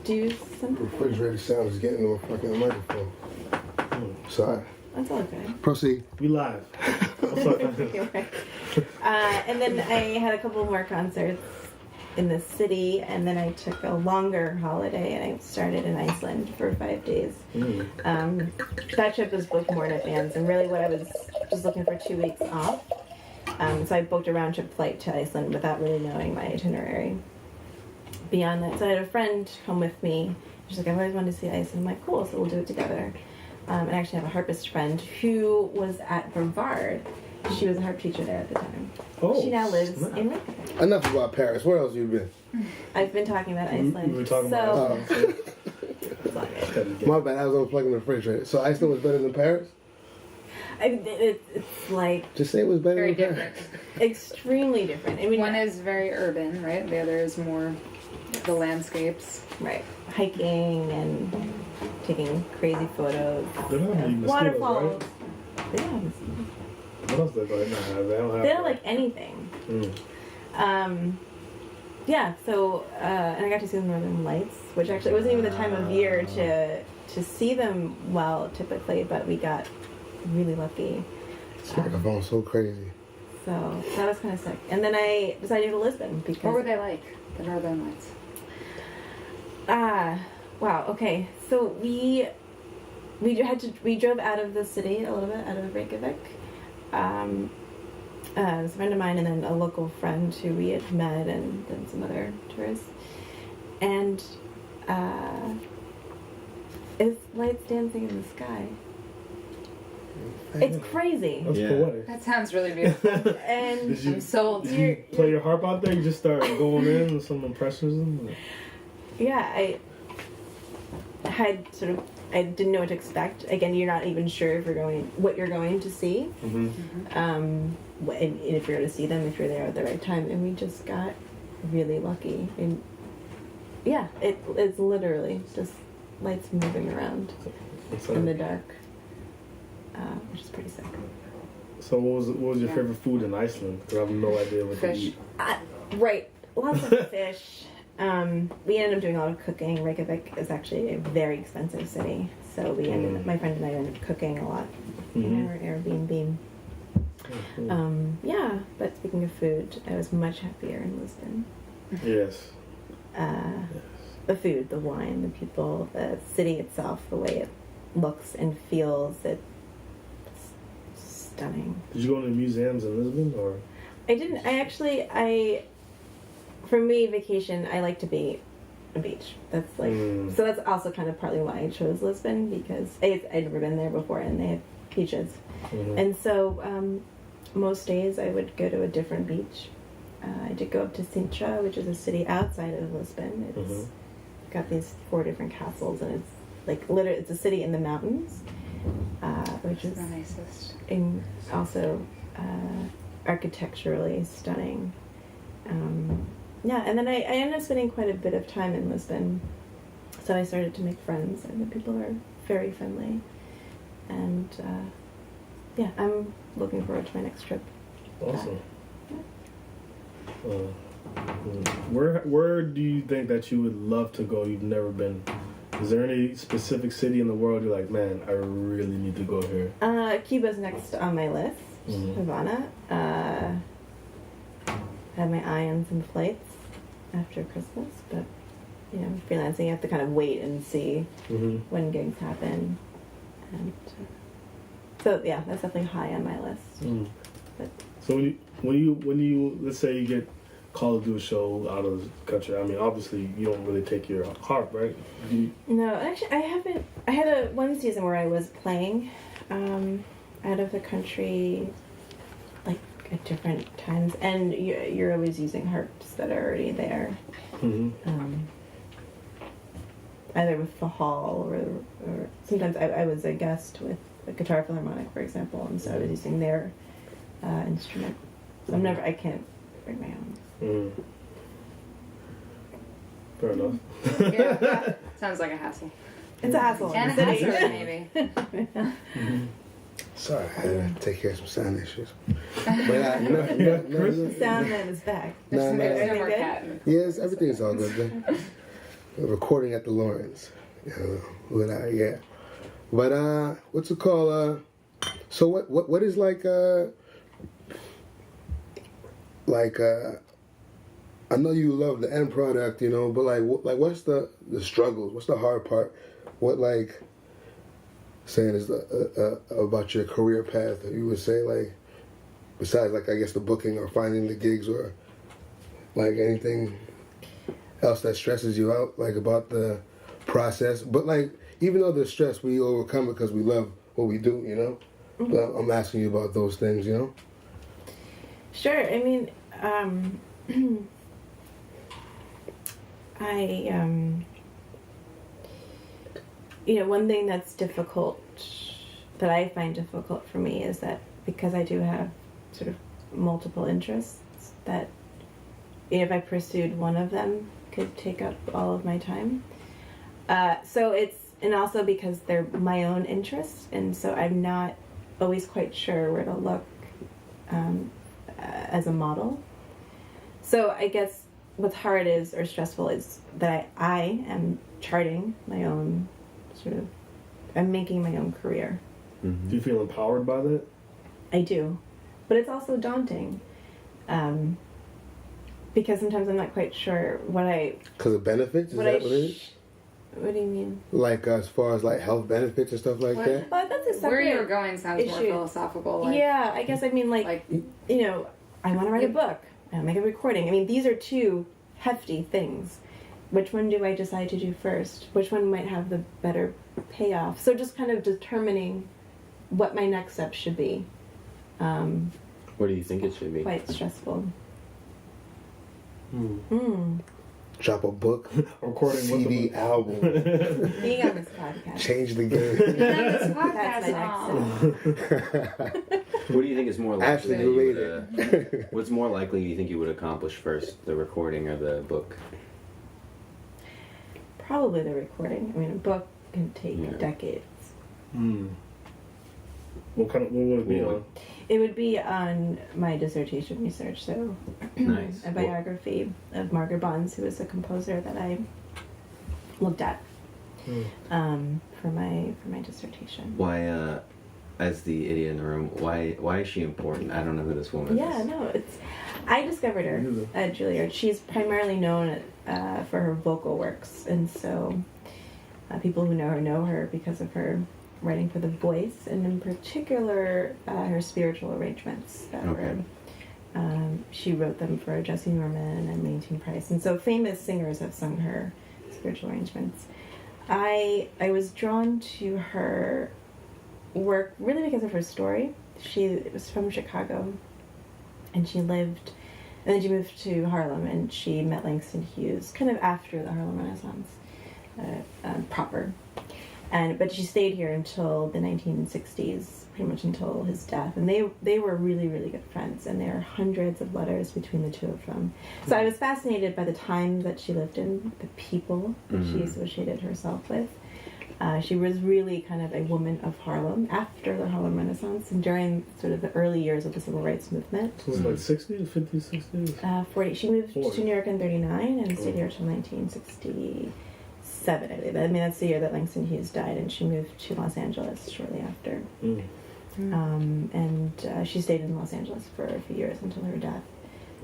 do The something? refrigerator sound is getting to a fucking microphone. Sorry. That's all good. Proceed. We live. I'm sorry. You're right. And then I had a couple more concerts in the city, and then I took a longer holiday, and I started in Iceland for 5 days. That trip was booked more in advance, and really what I was just looking for 2 weeks off. So I booked a round trip flight to Iceland without really knowing my itinerary. Beyond that, so I had a friend come with me. She's like, I've always wanted to see Iceland. I'm like, cool, so we'll do it together. And I actually have a harpist friend who was at Brevard. She was a harp teacher there at the time. Oh, She now lives snap. in Reykjavik. Enough about Paris. Where else you been? I've been talking about Iceland. We were talking so, about Iceland. it's all good. So. My bad. I was unplugging the refrigerator. So Iceland was better than Paris? It's like Just say it was better Very than Paris. different. extremely different. I mean, One is very urban, right? The other is more the landscapes. right, hiking and taking crazy photos. They don't have any mosquitoes, Waterfalls. right? They don't have mosquitoes. What else they don't have? They don't have. They don't like anything. Mm. Yeah, so and I got to see the Northern Lights, which actually it wasn't even the time of year to see them well typically, but we got really lucky. This microphone's so crazy. So that was kind of sick. And then I decided to go to Lisbon because What were they like? The Northern Lights. Wow. Okay. So we drove out of the city a little bit, out of Reykjavik. It was a friend of mine and then a local friend who we had met, and then some other tourists. And it's lights dancing in the sky. It's crazy. That's Yeah. poetic. That sounds really beautiful. And Did you, I'm sold. did you play your harp out there? You just start going in with some impressionism? yeah, I didn't know what to expect. Again, you're not even sure if what you're going to see. Mm-hmm. And if you're going to see them, if you're there at the right time. And we just got really lucky. And yeah, it's literally just lights moving around in the dark, which is pretty sick. So what was your favorite food in Iceland? Because I have no idea what Fish. to eat. Right, lots of fish. We ended up doing a lot of cooking. Reykjavik is actually a very expensive city, so my friend and I ended up cooking a lot in our Airbnb. Yeah, but speaking of food, I was much happier in Lisbon. Yes. The food, the wine, the people, the city itself, the way it looks and feels, it's stunning. Did you go to museums in Lisbon or? I didn't. For me, vacation, I like to be a beach. That's like, so that's also kind of partly why I chose Lisbon, because I'd never been there before and they have beaches. Mm-hmm. And so most days I would go to a different beach. I did go up to Sintra, which is a city outside of Lisbon. It's got these 4 different castles, and it's like literally, it's a city in the mountains, which is The nicest. also architecturally stunning. Yeah, and then I ended up spending quite a bit of time in Lisbon, so I started to make friends, and the people are very friendly. And yeah, I'm looking forward to my next trip. Awesome. Where do you think that you would love to go? You've never been. Is there any specific city in the world you're like, man, I really need to go here? Cuba's next on my list. Havana. I have my eye on some flights after Christmas, but freelancing, you have to kind of wait and see when gigs happen. And so yeah, that's definitely high on my list. But So when you let's say you get called to do a show out of the country, I mean obviously you don't really take your harp, right? no, actually I haven't. I had one season where I was playing out of the country, like at different times, and you're always using harps that are already there. Either with the hall or sometimes I was a guest with a Guitar Philharmonic, for example, and so I was using their instrument. So I can't bring my own. Fair enough. Yeah, sounds like a hassle. It's a hassle. And a hazard, maybe. Sorry, I had to take care of some sound issues. But no. Sound man is back. No, no. There's no Everything more good? cat. Yes, everything's all good. Then. Recording at the Lawrence. Yeah. But what's it called? So what is I know you love the end product, but what's the struggles? What's the hard part? What saying is about your career path? You would say besides I guess the booking or finding the gigs or anything else that stresses you out about the process. But even though there's stress, we overcome it because we love what we do. But I'm asking you about those things. Sure. I mean, one thing that's difficult, that I find difficult for me, is that because I do have sort of multiple interests, that if I pursued one of them could take up all of my time. And also because they're my own interests, and so I'm not always quite sure where to look as a model. So I guess what's hard or stressful is that I am charting my own I'm making my own career. Do you feel empowered by that? I do. But it's also daunting. Because sometimes I'm not quite sure Because of benefits? Is that what it is? What do you mean? As far as health benefits and stuff like that? Well, that's a separate Where you were going sounds more issue. philosophical. Yeah, I guess I mean I want to write a book. I want to make a recording. I mean, these are two hefty things. Which one do I decide to do first? Which one might have the better payoff? So just kind of determining what my next step should be. What do you think it should be? Quite stressful. Drop a book, Recording CD, album, Being on this podcast. change the game. This That's my podcast. next step. What do you think is more likely? Actually that you related. what's more likely you think you would accomplish first, the recording or the book? Probably the recording. I mean, a book can take Yeah. decades. What would it be on? It would be on my dissertation research, so Nice. a biography of Margaret Bonds, who was a composer that I looked at for my dissertation. Why, as the idiot in the room, why is she important? I don't know who this woman Yeah, is. no, I discovered her at Juilliard. She's primarily known for her vocal works, and so people who know her because of her writing for the voice, and in particular her spiritual arrangements that Okay. were she wrote them for Jesse Norman and Leontine Price, and so famous singers have sung her spiritual arrangements. I was drawn to her work really because of her story. She was from Chicago, and she lived, and then she moved to Harlem, and she met Langston Hughes kind of after the Harlem Renaissance proper. But she stayed here until the 1960s, pretty much until his death. And they were really, really good friends. And there are hundreds of letters between the two of them. So I was fascinated by the time that she lived in, the people that she associated herself with. She was really kind of a woman of Harlem after the Harlem Renaissance and during sort of the early years of the civil rights movement. So it's 60s, 50s, 60s? 40. She moved 40. to New York in 1939 and stayed here until 1967, I believe. I mean, that's the year that Langston Hughes died, and she moved to Los Angeles shortly after. And she stayed in Los Angeles for a few years until her death.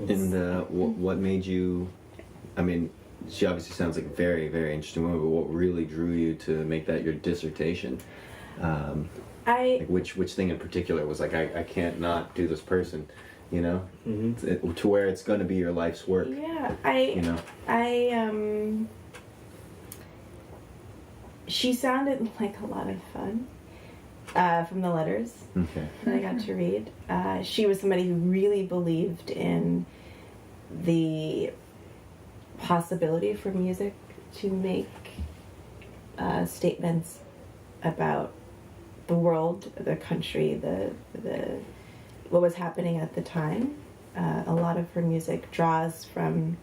And what made you? I mean, she obviously sounds like a very, very interesting woman. But what really drew you to make that your dissertation? Which thing in particular was like, I can't not do this person, to where it's going to be your life's work. Yeah, she sounded like a lot of fun. from the letters Okay. that I got to read. She was somebody who really believed in the possibility for music to make statements about the world, the country, the what was happening at the time. A lot of her music draws from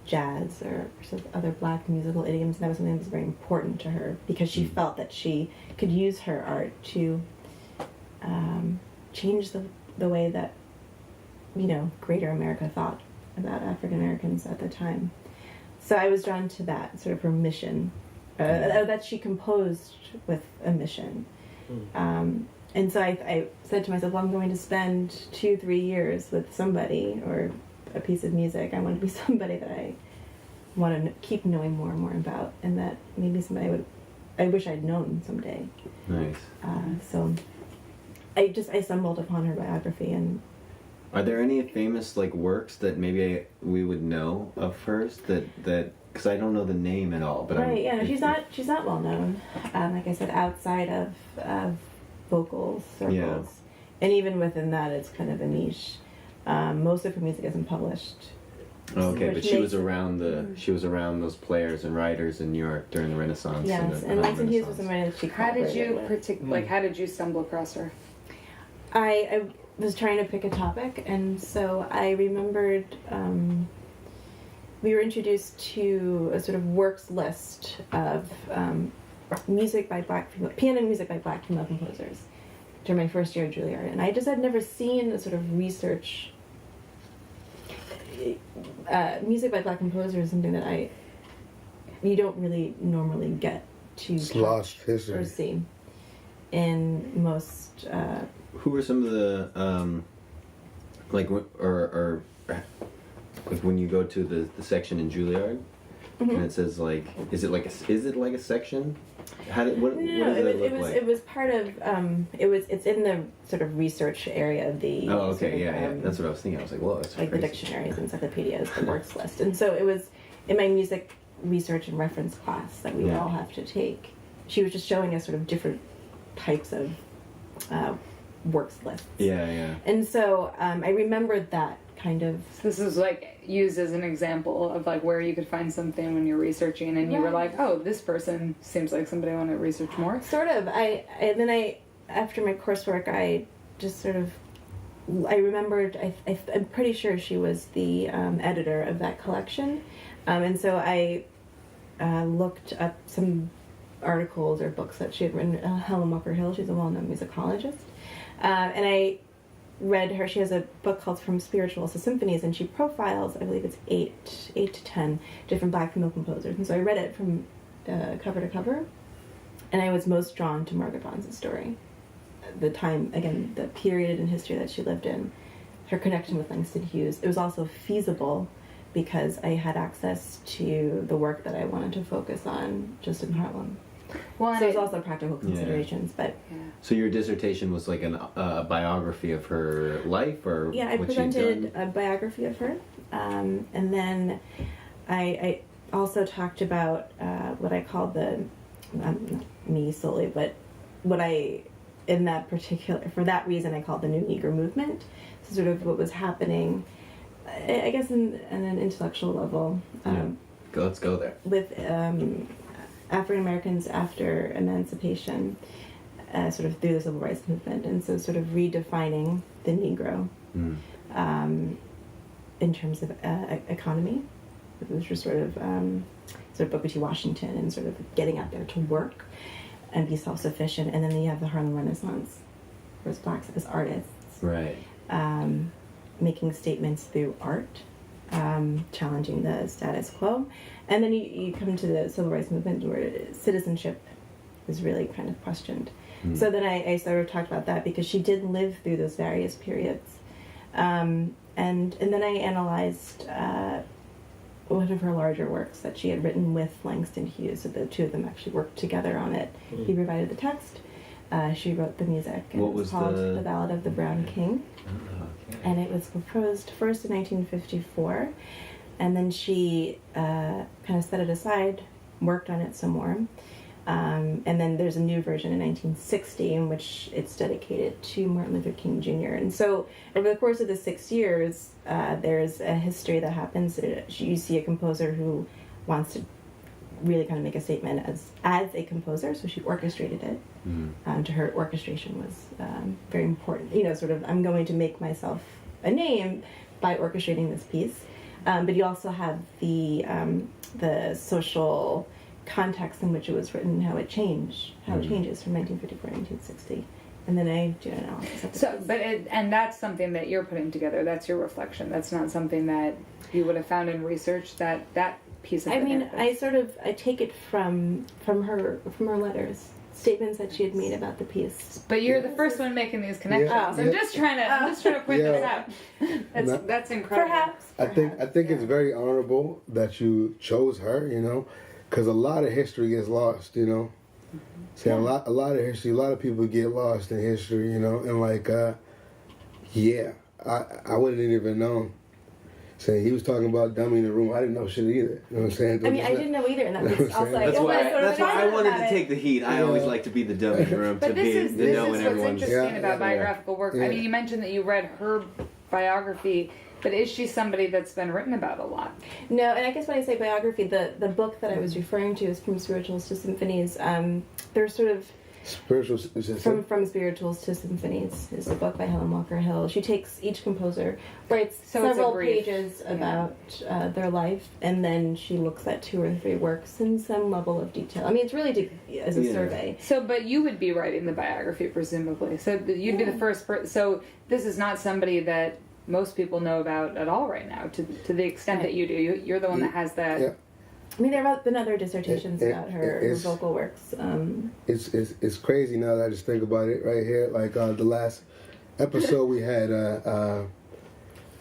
jazz or sort of other Black musical idioms, and that was something that was very important to her because she felt that she could use her art to change the way that, greater America thought about African Americans at the time. So I was drawn to that, sort of her mission, that she composed with a mission. And so I said to myself, well, I'm going to spend 2-3 years with somebody or a piece of music. I want to be somebody that I want to keep knowing more and more about, and that maybe somebody I wish I'd known someday. Nice. So I stumbled upon her biography, and Are there any famous works that maybe we would know of hers that because I don't know the name at all, but right, yeah, she's not well known. Like I said, outside of vocal circles, Yeah. and even within that, it's kind of a niche. Most of her music isn't published. Okay, Which but she was makes- around those players and writers in New York during the Renaissance. Yes, and Langston Hughes was somebody that she How did you collaborated with. how did you stumble across her? I was trying to pick a topic, and so I remembered we were introduced to a sort of works list of music by piano music by Black female composers during my first year at Juilliard, and I just had never seen a sort of research. Music by Black composers is something that you don't really normally get to It's touch lost or history. see in most. Who were some of the when you go to the section in Juilliard and it says is it like a section? What does it look like? It was part of it's in the sort of research area of the Oh, okay, sort of, yeah. That's what I was thinking. I was like, whoa, that's like the crazy. dictionaries, encyclopedias, the works list, and so it was in my music research and reference class that we would Yeah. all have to take. She was just showing us sort of different types of works lists. Yeah. And so I remembered that kind of. This is used as an example of where you could find something when you're researching, and you were Right. like, oh, this person seems like somebody I want to research more. Sort of. After my coursework, I just sort of. I remembered. I'm pretty sure she was the editor of that collection, and so I looked up some articles or books that she had written. Helen Walker Hill. She's a well-known musicologist, and I read her. She has a book called From Spirituals to Symphonies, and she profiles, I believe it's 8 to 10 different Black female composers. And so I read it from cover to cover, and I was most drawn to Margaret Bonds' story. The time, again, the period in history that she lived in, her connection with Langston Hughes. It was also feasible because I had access to the work that I wanted to focus on just in Harlem. Well, So there's also practical considerations, but So your dissertation was like a biography of her life, or yeah, I what she'd presented done? a biography of her, and then I also talked about what I called not me solely, but what I in that particular for that reason I called the New Negro Movement. So sort of what was happening, I guess, in an intellectual level. Let's go there. With African Americans after emancipation, sort of through the civil rights movement, and so sort of redefining the Negro in terms of economy, which was sort of Booker T. Washington and sort of getting out there to work and be self-sufficient, and then you have the Harlem Renaissance, where it's blacks as artists, Right. making statements through art. Challenging the status quo, and then you come to the civil rights movement where citizenship is really kind of questioned. So then I sort of talked about that because she did live through those various periods, and then I analyzed one of her larger works that she had written with Langston Hughes. So the two of them actually worked together on it. He provided the text, she wrote the music, and What it was was called the- The Ballad of the Brown King. And it was proposed first in 1954, and then she kind of set it aside, worked on it some more, And then there's a new version in 1960 in which it's dedicated to Martin Luther King Jr. And so over the course of the 6 years, there's a history that happens. You see a composer who wants to really kind of make a statement as a composer, so she orchestrated it. To her, orchestration was very important. Sort of, I'm going to make myself a name by orchestrating this piece. But you also have the social context in which it was written, how it changes from 1954 to 1960. And then I do an analysis of the piece. And that's something that you're putting together. That's your reflection. That's not something that you would have found in research. That piece of. I take it from her letters, statements that she had made about the piece. But you're the first one making these connections. Yeah. I'm just trying to point this out. That's incredible. Perhaps. I think it's very honorable that you chose her, because a lot of history gets lost, See, a lot of history, a lot of people get lost in history, and I wouldn't even know. Saying he was talking about dummy in the room, I didn't know shit either. You know what I'm saying? I didn't know either, and that's also That's why I wanted to take the heat. I always like to be the dummy in the room, But to this be the know in is what's everyone's. interesting about biographical work. Yeah. I mean, you mentioned that you read her biography, but is she somebody that's been written about a lot? No, and I guess when I say biography, the book that I was referring to is From Spirituals to Symphonies. They're sort of Spiritual. From Spirituals to Symphonies is a book by Helen Walker Hill. She takes each composer, writes So it's a several brief, pages about their life, and then she looks at 2 or 3 works in some level of detail. I mean, it's really as a survey. So, but you would be writing the biography, presumably. So you'd be the first person. So this is not somebody that most people know about at all right now, to the extent that you do. You're the one that has that. Yeah. I mean, there have been other dissertations about her vocal works. It's crazy now that I just think about it right here. Like the last episode we had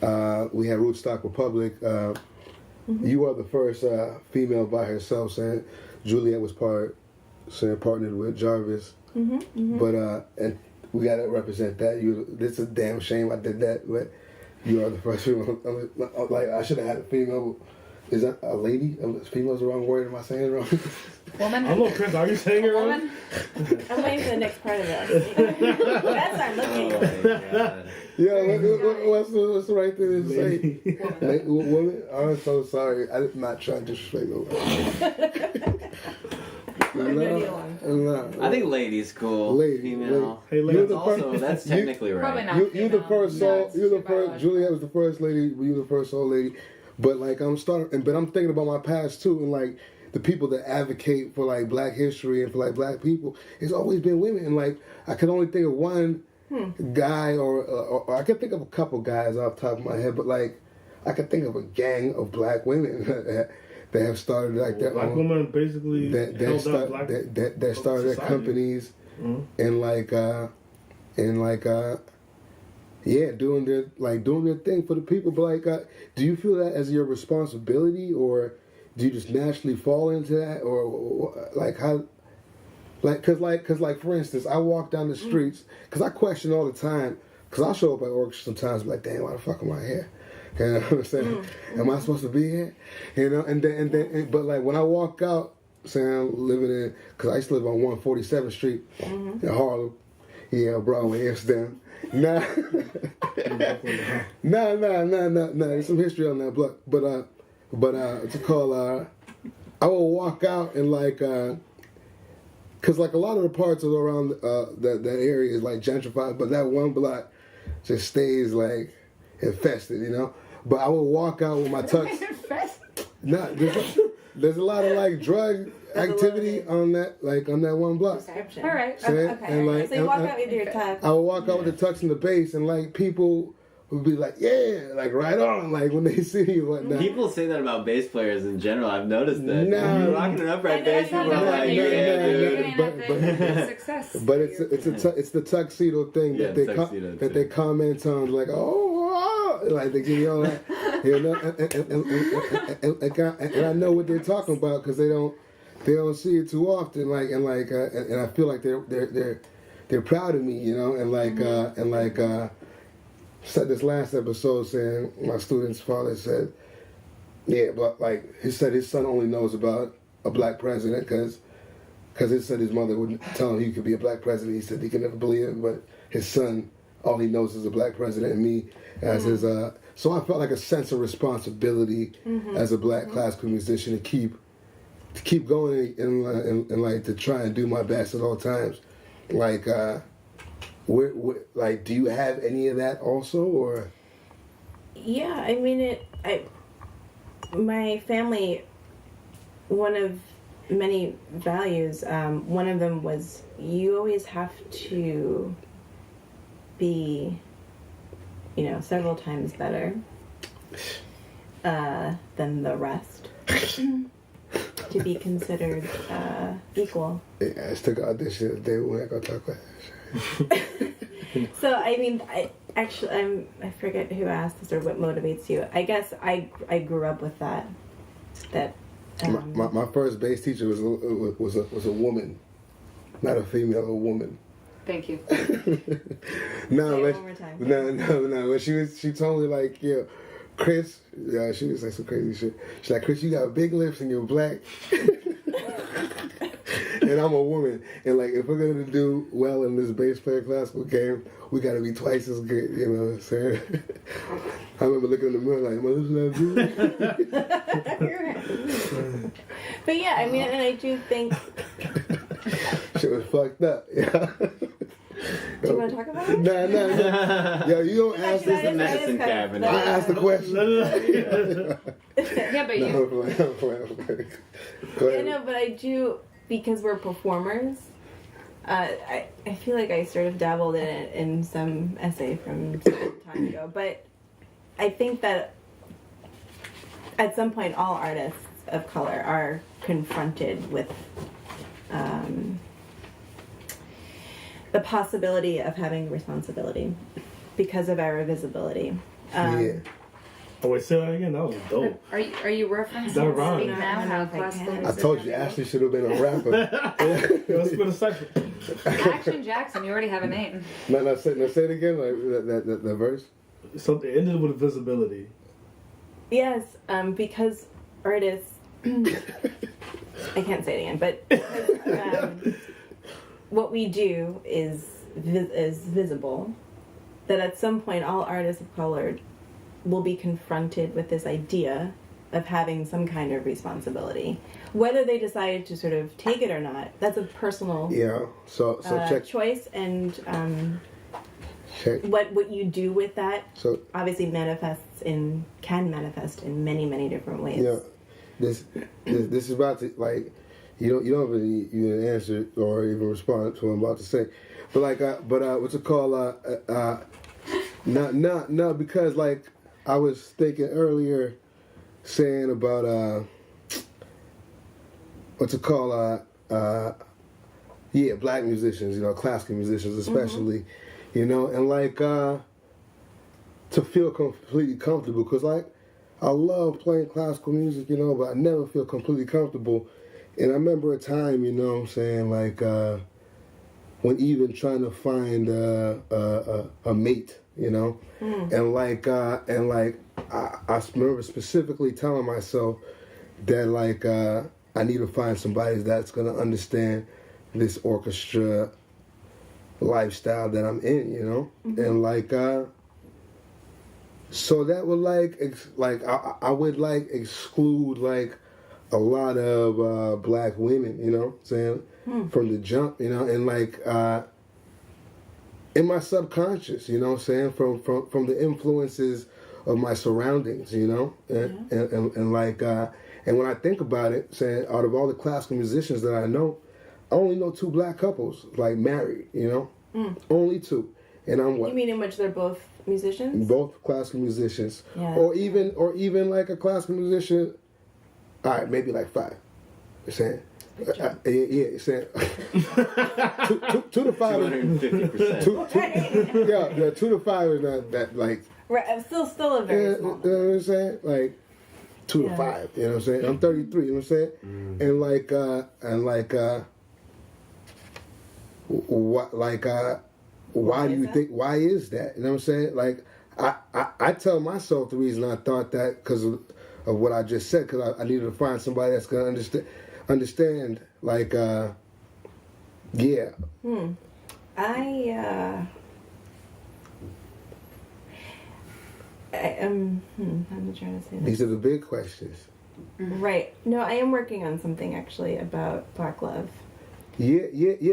Rootstock Republic. You are the first female by herself, saying Juliet was partnered with Jarvis. But and we gotta represent that. This is a damn shame I did that, but you are the first female. Like I should have had a female. Is that a lady? Female's the wrong word. Am I saying it wrong? Woman. I'm a Prince. Are you saying it wrong? Woman. I'm waiting for the next part of this. That's what I'm looking Oh for. my God. Yeah, what's the right thing to say? Lady. Woman? I'm so sorry. I'm not trying to disrespect nobody. No. I think lady's cool. Lady, Female. Hey, lady. You're the Also, first- that's technically right. Probably not. You the first soul. No, You the it's first. biological. Juliet was the first lady. You the first soul lady. But like I'm thinking about my past too, and like the people that advocate for like Black history and for like Black people. It's always been women, and like I could only think of one guy, or I could think of a couple guys off the top of my head, but like I could think of a gang of Black women that have started like their Black own. women basically held up black that started their society. companies Mhm. and doing their thing for the people. But like, do you feel that as your responsibility, or do you just naturally fall into that, or like how? Cause for instance, I walk down the streets because I question all the time. Cause I show up at work sometimes like, damn, why the fuck am I here? You know what I'm saying? Am I supposed to be here? You know, and then, but like when I walk out, saying I'm living in, cause I used to live on 147th Street in Harlem, Broadway, Amsterdam. Nah, There's some history on that block, but what's it called? I will walk out and like, cause like a lot of the parts around that area is like gentrified, but that one block just stays like infested, you know. But I will walk out with my tux. Nah, there's a lot of like drug activity on that one block. Description. All right. Saying? Okay. And like, So you walk out with your tux. I would walk out with the tux in the bass, and like people would be like, "Yeah, like right on!" Like when they see you, whatnot. People say that about bass players in general. I've noticed that. Nah. If you're rocking an upright bass, people No, are no, like, no, yeah, no, dude. Success. But it's the tuxedo thing Yeah, that tuxedo that too. they comment on, like like they give you all that, you know, and I know what they're talking about because they don't see it too often, and I feel like they're proud of me, you know, and said this last episode saying my student's father said, yeah, but like he said his son only knows about a Black president because because he said his mother wouldn't tell him he could be a black president. He said he could never believe it, but his son, all he knows is a black president, and me as his. So I felt like a sense of responsibility as a black classical musician to keep going and like to try and do my best at all times. Like, like, do you have any of that also, or? Yeah, I mean my family, one of many values, one of them was you always have to be, several times better than the rest to be considered equal. Yeah, I still got this shit. They weren't gonna talk about that shit. So I mean, I forget who asked this or what motivates you. I guess I grew up with that. My first bass teacher was a woman, not a female, a woman. Thank you. No, Say it one more time. no. When she told me like, Chris, she was like some crazy shit. She's like, Chris, you got big lips and you're black. And I'm a woman, and like if we're gonna do well in this bass player classical game, we gotta be twice as good. You know what I'm saying? I remember looking in the mirror like, "Well, this is not good." But yeah, I mean, and I do think. Shit was fucked up. Yeah. Do you want to talk about it? Nah. Yo, you don't ask Actually, this. The medicine cabinet. I asked the question. Yeah, but No, you. I'm playing. Go I ahead. know, but I do, because we're performers. I feel like I sort of dabbled in it in some essay from some time ago, but I think that at some point all artists of color are confronted with the possibility of having responsibility because of our visibility. Yeah. Oh wait, say that again. That was dope. Are you referencing That rhymes. Speak Now? How classical I music told you, is? Ashley should have been a rapper. Let's put a second. Action Jackson, you already have a name. No, say it again, like that verse. So it ended with visibility. Yes, because artists. I can't say it again, but what we do is visible. That at some point, all artists of color will be confronted with this idea of having some kind of responsibility. Whether they decide to sort of take it or not, that's a personal So check. choice, and Check. what you do with that So obviously can manifest in many different ways. this is about to like you don't really even answer or even respond to what I'm about to say, but like what's it called? No, because like I was thinking earlier, saying about what's it called? Black musicians, classical musicians especially, and like to feel completely comfortable, because like I love playing classical music, but I never feel completely comfortable. And I remember a time, saying like when even trying to find a mate, and like I remember specifically telling myself that like I need to find somebody that's gonna understand this orchestra lifestyle that I'm in, and like so that would like I would like exclude like a lot of black women, saying from the jump, and like in my subconscious, saying from the influences of my surroundings, and like and when I think about it, saying out of all the classical musicians that I know, I only know 2 black couples like married, only 2, and I'm what? You mean in which they're both musicians? Both classical musicians, Yeah. or even like a classical musician. All right, maybe like 5. You're saying, you're saying 2 to 5. 250%. Yeah, 2 to 5 is not that like. Right, I'm still a very small. You know what I'm saying? Like 2 to Yeah. 5. You know what I'm saying? I'm 33. You know what I'm saying? And why do you think? Why is that? You know what I'm saying? Like I tell myself the reason I thought that because of what I just said, because I needed to find somebody that's gonna understand like Yeah. I'm trying to say this. These are the big questions. Right. No, I am working on something actually about Black love. Yeah.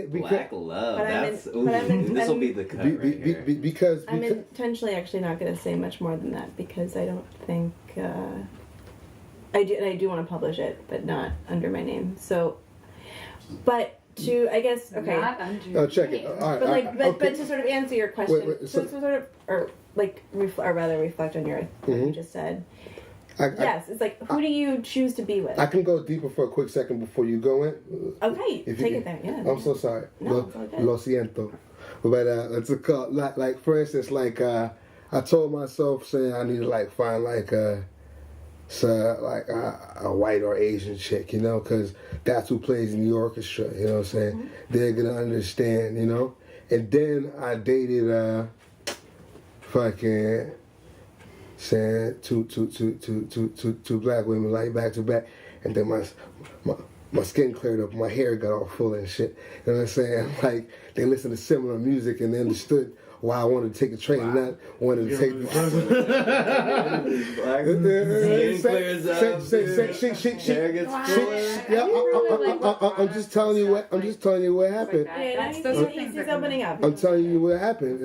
Black love. But That's this will be the cut right here. Because I'm intentionally actually not going to say much more than that because I don't think I do want to publish it, but not under my name. So, but to I guess okay. Not under. Oh, check it. All right. But like, okay. but to sort of answer your question, Wait, so sort of, or like, or rather, reflect on what you just said. Yes, it's like, who do you choose to be with? I can go deeper for a quick second before you go in. Okay, If take you it there. Yeah. I'm so sorry. No, it's all good. Lo siento. But it's a call. Like for instance, like I told myself saying I need to like find like a white or Asian chick, you know, because that's who plays in the orchestra. You know what I'm saying? They're gonna understand, you know. And then I dated fucking saying two black women like back to back, and then my skin cleared up, my hair got all full and shit. You know what I'm saying? Like they listened to similar music and they understood why I wanted to take a train and not wanted to take. Skin clears up. Hair gets fuller. I'm just telling you what. I'm just telling you what happened. He's opening up. I'm telling you what happened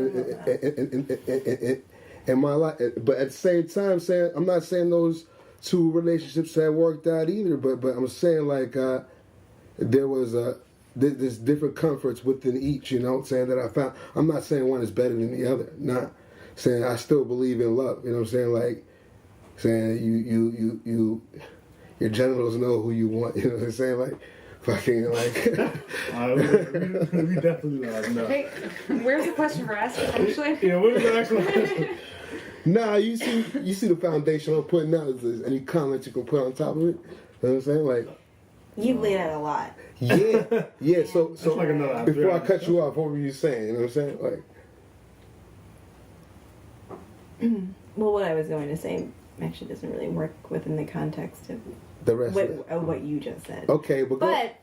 in my life. But at the same time, saying I'm not saying those two relationships had worked out either. But I'm saying like there was there's different comforts within each. You know, saying that I found. I'm not saying one is better than the other. Not saying I still believe in love. You know what I'm saying? Like saying you your genitals know who you want. You know what I'm saying? Like. Fucking like. We definitely know. Hey, where's the question for us? Actually. Yeah, where's the actual question? Nah, you see the foundation I'm putting out. Is there any comments you can put on top of it? You know what I'm saying? Like. You've laid out a lot. Yeah. So like another before I cut you off, what were you saying? You know what I'm saying? Like. Well, what I was going to say actually doesn't really work within the context of The rest of what you just said. Okay, but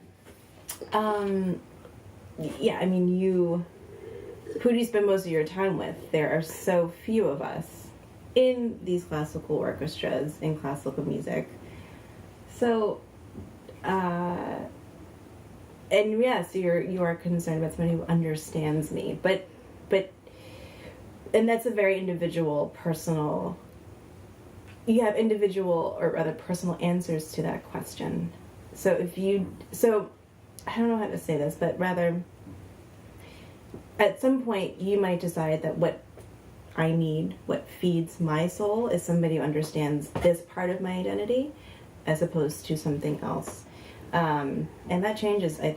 yeah, I mean, who do you spend most of your time with? There are so few of us in these classical orchestras, in classical music. So, and yes, you are concerned about somebody who understands me, but, and that's a very individual, personal. You have individual, or rather personal answers to that question. So I don't know how to say this, but rather, at some point you might decide that what I need, what feeds my soul, is somebody who understands this part of my identity, as opposed to something else. And that changes, or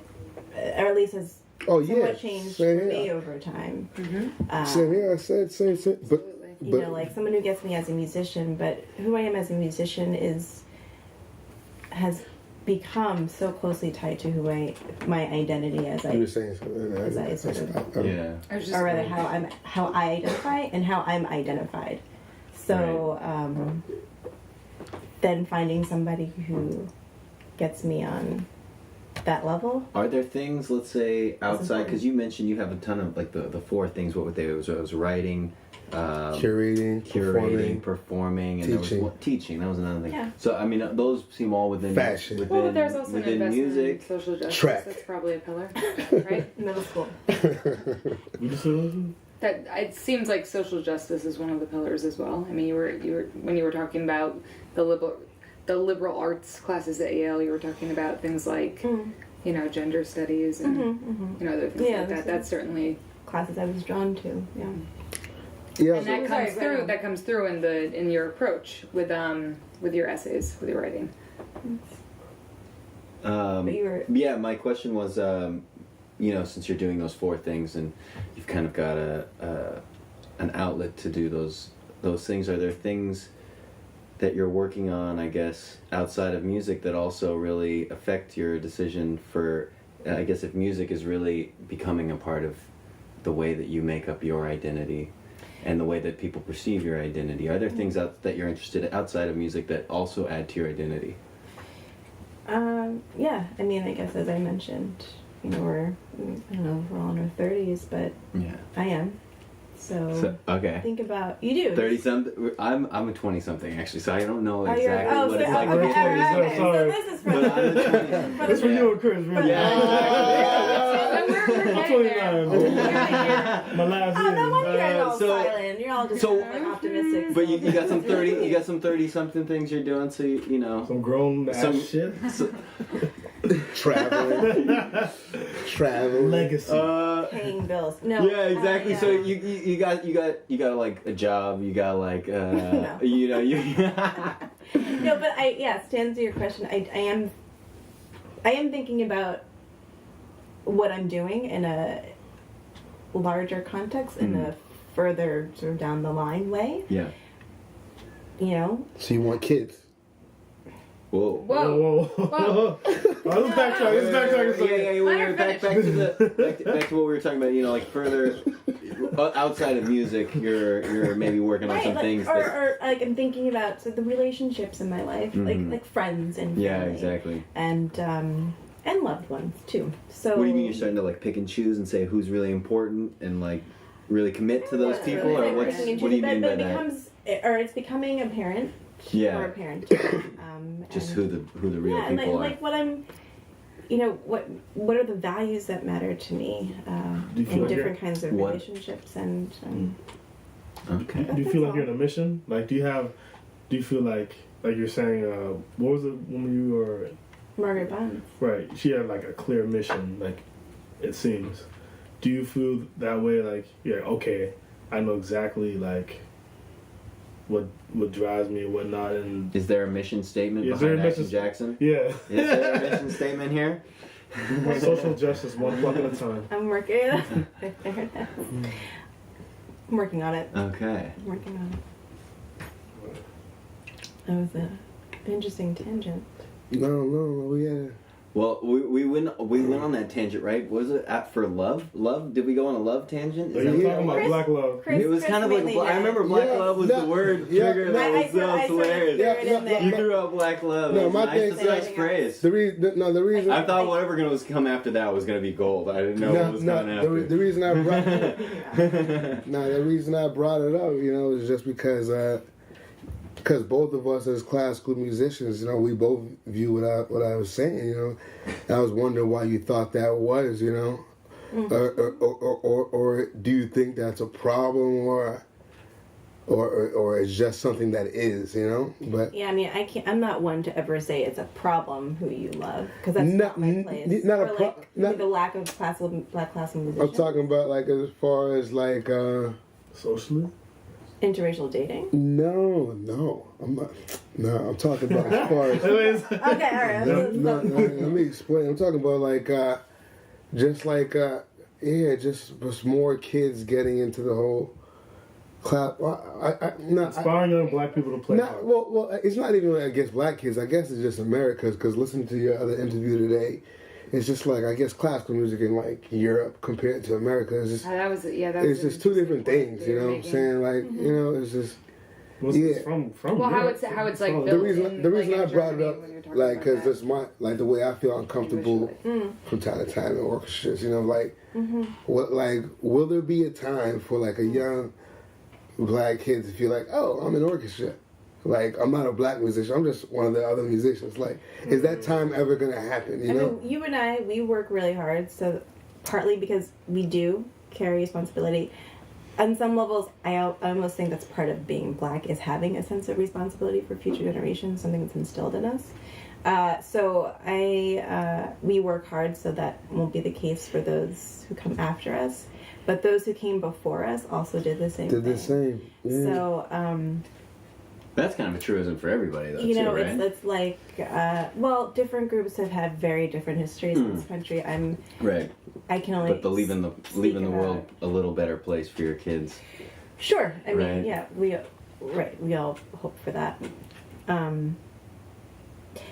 at least has somewhat changed for me over time. Same here. I said same. But you know, like someone who gets me as a musician, but who I am as a musician has become so closely tied to my identity as I sort of, or rather how I identify and how I'm identified. So then finding somebody who gets me on that level. Are there things, let's say, outside? Because you mentioned you have a ton of like the four things. What would they? It was writing. Curating, performing, and teaching. There was teaching. That was another thing. Yeah. So I mean, those seem all within fashion. Well, there's also an investment music, in social justice. Track. That's probably a pillar, right? Middle school. That it seems like social justice is one of the pillars as well. I mean, you were when you were talking about the liberal arts classes at Yale, you were talking about things like you know, gender studies and you know, other things like that. That's certainly classes I was drawn to. Yeah. Yeah, and that comes through. That comes through in your approach with your essays, with your writing. Yeah, my question was, you know, since you're doing those four things and you've kind of got an outlet to do those things, are there things that you're working on, I guess, outside of music that also really affect your decision for, I guess, if music is really becoming a part of the way that you make up your identity and the way that people perceive your identity? Are there things that you're interested in outside of music that also add to your identity? Yeah, I mean, I guess as I mentioned, we're, I don't know if we're all in our 30s, but Yeah. I am. So Okay. think about, you do. 30 something. I'm a 20 something actually, so I don't know Oh, you're, exactly what it's like. okay, to be 20 okay. So Sorry. this is for But I'm a 20. That's for you and Chris, really. So we're I'm getting there. 29. My last Oh, year. no wonder you guys are all so- silent. You're all just so- like optimistic. But you got some 30. You got some 30 something things you're doing. So you know. Some grown ass Some- shit. So, Traveling. Legacy. Paying bills. No. yeah, exactly. yeah. So you got like a job. You got like No. you know you. No, but to answer your question, I am thinking about what I'm doing in a larger context, in a further sort of down the line way. Yeah. You know. So you want kids? Whoa. Whoa. Whoa. Let's backtrack. Yeah. We're back to what we were talking about. You know, like further outside of music, you're maybe working on some like, things. or like I'm thinking about the relationships in my life, like friends and family. Yeah, exactly. And loved ones too. So What do you mean you're starting to like pick and choose and say who's really important and like really commit to those people, or what do you mean by that? It's becoming apparent. Yeah. Or apparent. Just and, who the real yeah, people are. like what I'm. What are the values that matter to me Do you feel in like different kinds of what- relationships and. Okay. Do you feel like you're on a mission? Like, do you feel like you're saying, what was the woman you were? Margaret Bonds. Right. She had like a clear mission, like it seems. Do you feel that way? Like, yeah, okay, I know exactly like what drives me and what not, and Is there a mission statement Is there behind a Action mission- Jackson? yeah, Is there a mission statement here? social justice one block at a time. I'm working. I'm working on it. Okay. I'm working on it. That was an interesting tangent. No, yeah. Well, we went on that tangent, right? Was it for love? Love? Did we go on a love tangent? Are Is you that- talking about Chris- black love? Chris- It was kind of like Chris I remember black Yeah, love was no, the word yeah. trigger that I was sort of hilarious. threw it in Yeah, there. You threw out black love. No, It was my nice. thing- That's a nice phrase. The reason I thought whatever was come after that was gonna be gold. I didn't know what was coming after. the reason I brought the reason I brought it up, is just because both of us as classical musicians, we both view what I was saying, And I was wondering why you thought that was, or do you think that's a problem, or it's just something that is, But Yeah, I mean, I'm not one to ever say it's a problem who you love, because that's not my place. not a Or, pro- not- the lack of black classical musicians. I'm talking about like as far as like. Socially? Interracial dating. No, I'm not. No, I'm talking about as far as. Okay, all right. No, let me explain. I'm talking about like, just more kids getting into the whole class. Inspiring young black people to play. Well, it's not even against black kids. I guess it's just America. Because listening to your other interview today, it's just like I guess classical music in like Europe compared to America is just. That was It's just two different things, you know what I'm saying? Like, it's just. What's Yeah. this from Well, how Europe? it's like Oh, built The reason in, I brought it Germany up, when you're talking like, about because that. it's the way I feel uncomfortable Usually. from time to time in orchestras, will there be a time for like a young black kid to feel like, oh, I'm an orchestra? Like, I'm not a black musician, I'm just one of the other musicians. Like, is that time ever going to happen, I mean, you and I, we work really hard, so partly because we do carry responsibility. On some levels, I almost think that's part of being black, is having a sense of responsibility for future generations, something that's instilled in us. So we work hard so that won't be the case for those who come after us. But those who came before us also did the same thing. Yeah. So, That's kind of a truism for everybody, though. Too, right? it's like, different groups have had very different histories in this country. Right. I can only. But leaving the speak world about- a little better place for your kids. Sure. I mean, Right. yeah, we all hope for that.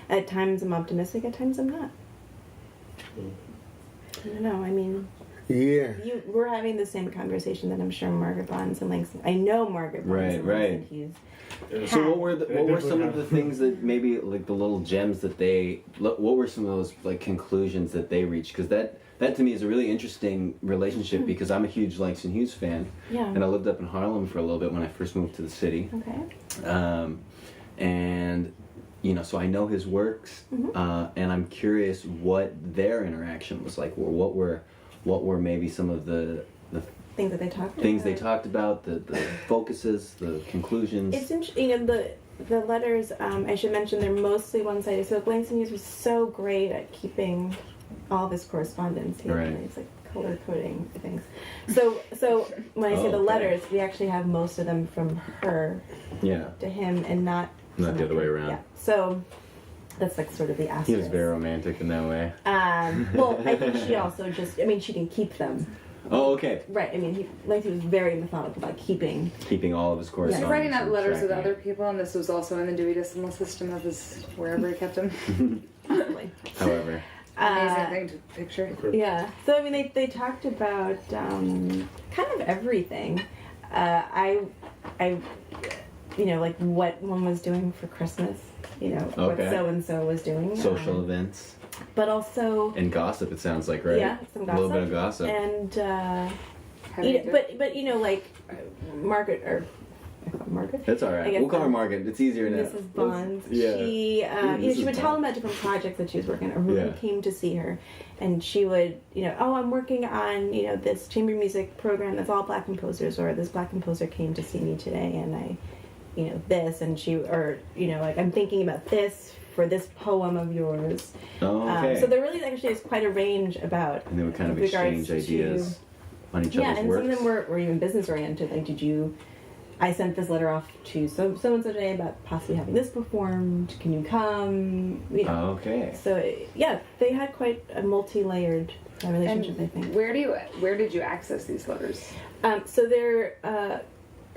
At times I'm optimistic, at times I'm not. I don't know. I mean, Yeah. we're having the same conversation that I'm sure Margaret Bonds and Langston. I know Margaret Bonds and Right. Langston Hughes. So what were definitely some of have. the things that maybe like the little gems that what were some of those like conclusions that they reached? Because that to me is a really interesting relationship because I'm a huge Langston Hughes fan, Yeah. and I lived up in Harlem for a little bit when I first moved to the city. Okay. And so I know his works, and I'm curious what their interaction was like, or what were maybe some of the Things that they talked things about. they talked about, the focuses, the conclusions. It's interesting, the letters, I should mention, they're mostly one-sided. So Langston Hughes was so great at keeping all of his correspondence. He Right. It's like color coding things. So when I say the okay. letters, we actually have most of them from her Yeah, to him and not not the other way around. Yeah. So that's like sort of the He asterisk. was very romantic in that way. Well, I think she also just, she didn't keep them. Oh, okay. Right, Langston was very methodical about keeping. Keeping all of his Was correspondence. he writing out and letters with tracking other it. people, and this was also in the Dewey Decimal System of his wherever he kept them? Probably. However, Amazing thing to picture. Yeah. So they talked about kind of everything. I like what one was doing for Christmas. What Okay. so and so was doing. social events But also. and gossip. It sounds like, right? Yeah, some A little bit of gossip. gossip. And Having to- but like Margaret or I call her Margaret. That's all I right. guess We'll call her Margaret. It's easier now. Mrs. Bonds. Yeah. She, she Mrs. would tell Bond. them about different projects that she was working on, or who Yeah. came to see her, and she would, oh, I'm working on, this chamber music program that's all black composers, or this black composer came to see me today, and I, this, and she, or like I'm thinking about this for this poem of yours. Oh, okay. So there really actually is quite a range about. And they would kind of with regards exchange ideas on each other's and works. some of them were even business oriented. Like, I sent this letter off to so and so today about possibly having this performed. Can you come? Oh, okay. So they had quite a multi-layered relationship. I think. Where did you access these letters? So they're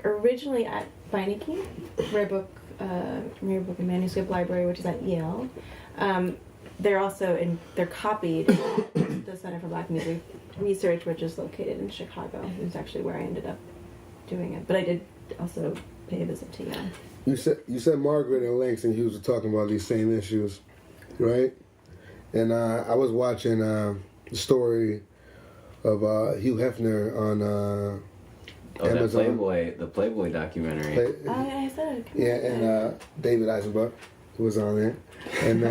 originally at Beinecke Rare Book and Manuscript Library, which is at Yale. They're also they're copied at the Center for Black Music Research, which is located in Chicago. It was actually where I ended up doing it, but I did also pay a visit to Yale. You said Margaret and Langston Hughes were talking about these same issues, right? And I was watching the story of Hugh Hefner on Amazon. The Playboy documentary. I said it. Yeah, and David Eisenbach was on there, and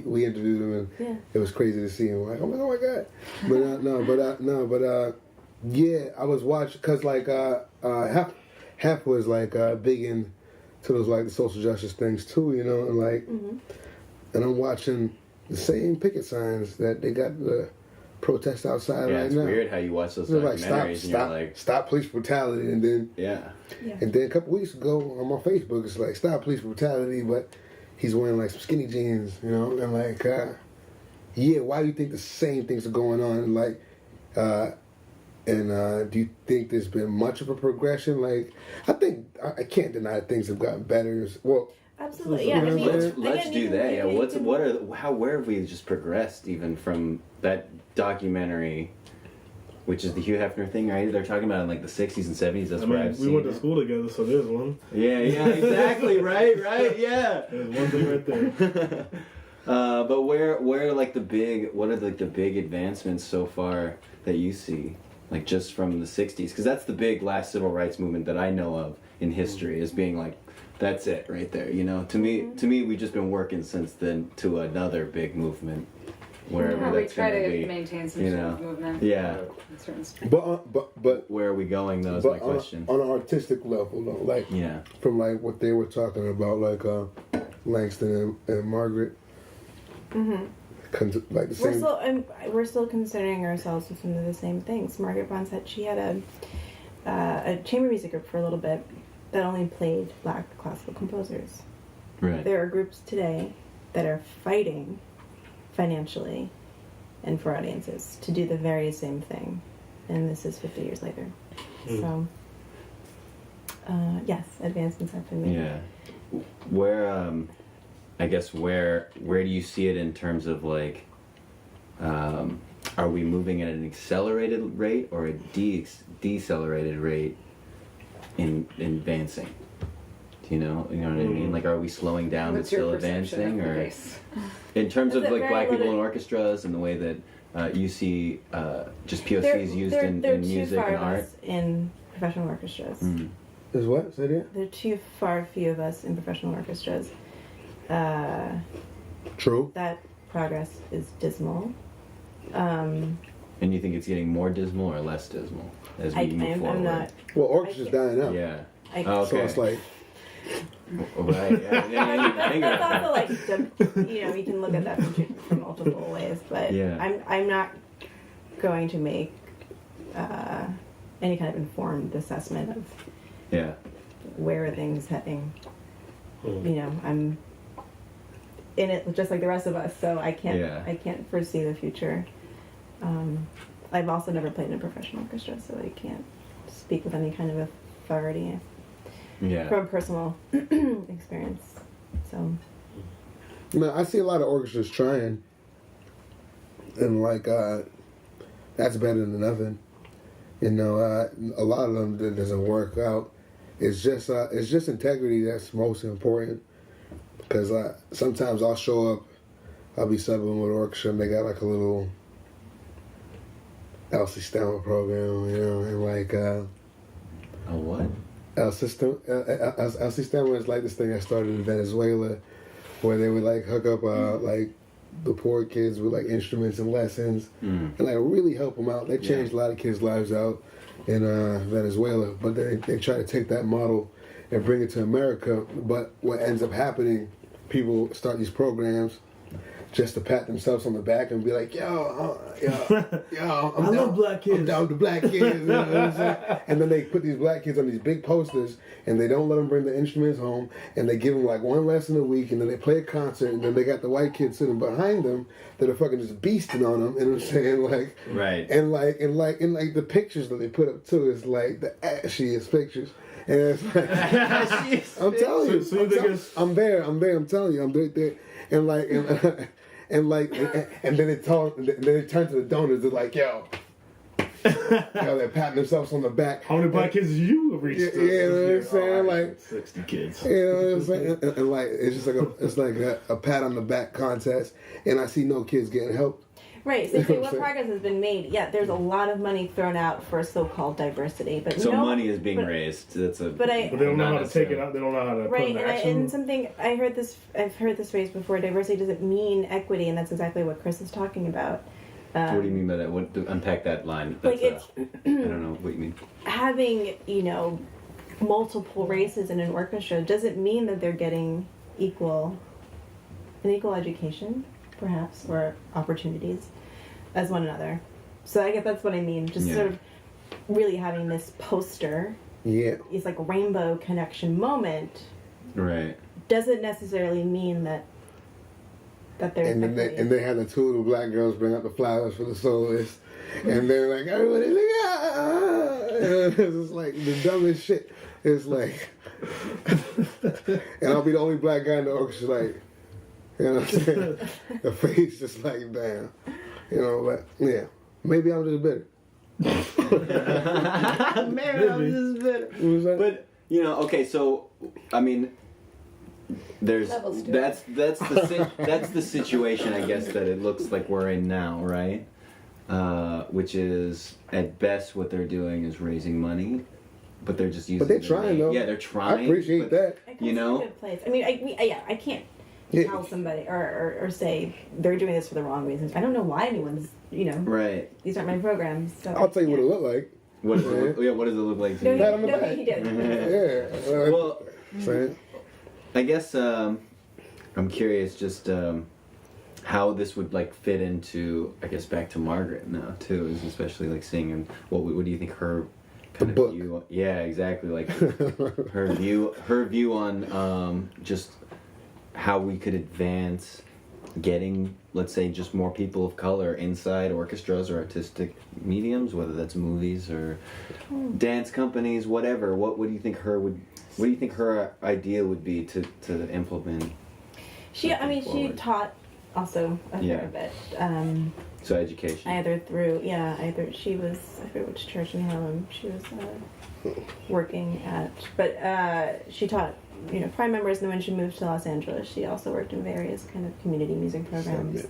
we interviewed him, and Yeah. it was crazy to see him. Like, oh my god! But yeah, I was watching because like Hef was like big into those like the social justice things too, and like, and I'm watching the same picket signs that they got the protest outside Yeah, right it's now. weird how you watch those They're like documentaries and you're like, stop police brutality, and then yeah. and then a couple weeks ago on my Facebook, it's like stop police brutality, but he's wearing like some skinny jeans, and like, why do you think the same things are going on? Like, do you think there's been much of a progression? Like, I think I can't deny things have gotten better. Well, Absolutely, yeah. Let's do that. Yeah, where have we just progressed even from that documentary, which is the Hugh Hefner thing, right? They're talking about in like the 60s and 70s. That's where I've we seen went to it. school together, so there's one. Yeah, exactly. right, yeah. There's one thing right there. But where are like what are like the big advancements so far that you see, like just from the 60s? Because that's the big last civil rights movement that I know of in history, as being like, that's it right there. To me, we've just been working since then to another big movement, wherever We that's try going to to be. maintain some sort of movement. Yeah. in certain but Where are we going? Though is my question. on an artistic level, though, like Yeah. from like what they were talking about, like Langston and Margaret, like the same. We're still considering ourselves with some of the same things. Margaret Bond said she had a chamber music group for a little bit that only played black classical composers. Right. There are groups today that are fighting financially and for audiences to do the very same thing, and this is 50 years later. So, yes, advancements have been made. Yeah. Where I guess where do you see it in terms of like, are we moving at an accelerated rate or a decelerated rate in advancing? Do You know what I mean? Like, are we slowing down but What's your still perception advancing, of the or race? in terms of Is it like very black people in limited? orchestras and the way that you see just POCs There- used there- in there are music too far and of art? us in professional orchestras. Is what? Say that? There are too far few of us in professional orchestras. True. That progress is dismal. And you think it's getting more dismal or less dismal as we move forward? I'm not. Well, orchestra's dying out. Yeah. I, Oh, So okay. it's like, Right. Yeah. that's also like you can look at that from multiple ways, but Yeah. I'm not going to make any kind of informed assessment of Yeah. where are things heading. I'm in it just like the rest of us, so I can't foresee the future. I've also never played in a professional orchestra, so I can't speak with any kind of authority Yeah. from personal experience. So no, I see a lot of orchestras trying, and like that's better than nothing. A lot of them that doesn't work out. It's just integrity that's most important. Because sometimes I'll show up, I'll be subbing with orchestra, and they got like a little Elsie Stammer program, and like A what? Elsie Stammer is like this thing I started in Venezuela, where they would like hook up like the poor kids with like instruments and lessons, and like really help them out. They changed a lot of kids' lives out in Venezuela, but they try to take that model and bring it to America. But what ends up happening, people start these programs just to pat themselves on the back and be like, yo, I'm I down, love black kids. I'm down with the black kids. You know what I'm saying? And then they put these black kids on these big posters, and they don't let them bring the instruments home, and they give them like one lesson a week, and then they play a concert, and then they got the white kids sitting behind them that are fucking just beasting on them. You know what I'm saying? Like, Right. and like the pictures that they put up too is like the ashiest pictures. And it's like, I'm telling you, So you think it's- I'm there. I'm telling you, I'm there. And like, and then they turn to the donors. They're like, yo, they're patting themselves on the back. How many black kids did you reach? Yeah, you know what I'm saying? Like, 60 kids. you know what I'm saying? And like, it's just like a pat on the back contest. And I see no kids getting help. right, so what progress has been made? Yeah, there's a lot of money thrown out for so-called diversity, but So no, money is being but- raised. That's a. But But they don't know not how to take it necessarily. out. They don't know how to put Right, in and action. something I've heard this phrase before. Diversity doesn't mean equity, and that's exactly what Chris is talking about. What do you mean by that? What? Unpack that line. Like That's, it's I don't know what you mean. having multiple races in an orchestra doesn't mean that they're getting an equal education, perhaps, or opportunities as one another. So I guess that's what I mean. Just Yeah. sort of really having this poster, Yeah. it's like a rainbow connection moment, Right. doesn't necessarily mean that there's And then equity. they had the two little black girls bring out the flowers for the soloist, and they're like, everybody look out! It's just like the dumbest shit. It's like, and I'll be the only black guy in the orchestra, like, you know what I'm saying? The face just like, damn, but yeah, maybe I'm just bitter. Man, I'm just bitter. What was that? But okay, so I mean, there's Levels to that's that's the situation, I guess, that it looks like we're in now, right? Which is at best what they're doing is raising money, but they're just using. But they're the trying, name. though. Yeah, they're trying. I appreciate but- that. I guess you it's know? a good place. I mean, I can't Yeah. tell somebody or say they're doing this for the wrong reasons. I don't know why anyone's Right. these aren't my programs. So I'll tell you what it looked like. What does it look? Yeah. What does it look like to No, you? Pat on the no, back. he did. Yeah. Well, Saying. I guess I'm curious just how this would like fit into, I guess, back to Margaret now too, is especially like seeing and what do you think her kind The of book. view? Yeah, exactly. Like her view on just how we could advance getting, let's say, just more people of color inside orchestras or artistic mediums, whether that's movies or dance companies, whatever. What do you think what do you think her idea would be to implement? She forward? taught also a Yeah. fair bit. So education. Either she was, I forget which church in Harlem she was working at, but she taught choir members, and then when she moved to Los Angeles, she also worked in various kind of community music programs.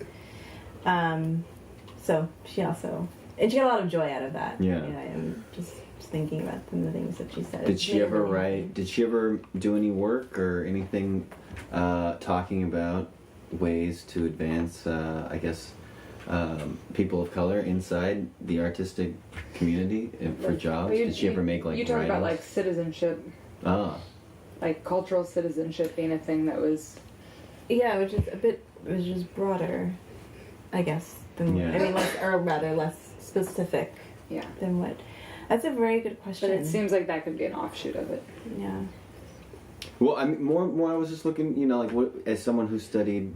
So she also, and she got a lot of joy out of that. Yeah. I'm just thinking about some of the things that she said. Did she ever write? Did she ever do any work or anything talking about ways to advance? I guess people of color inside the artistic community for jobs. Did she ever make like? You talk about writings? like citizenship. Like cultural citizenship being a thing that was. Yeah, which is just broader, I guess. Than, Yeah. I mean, less specific. Yeah. Than what. That's a very good question. But it seems like that could be an offshoot of it. Yeah. Well, I mean, more. I was just looking, like, what as someone who studied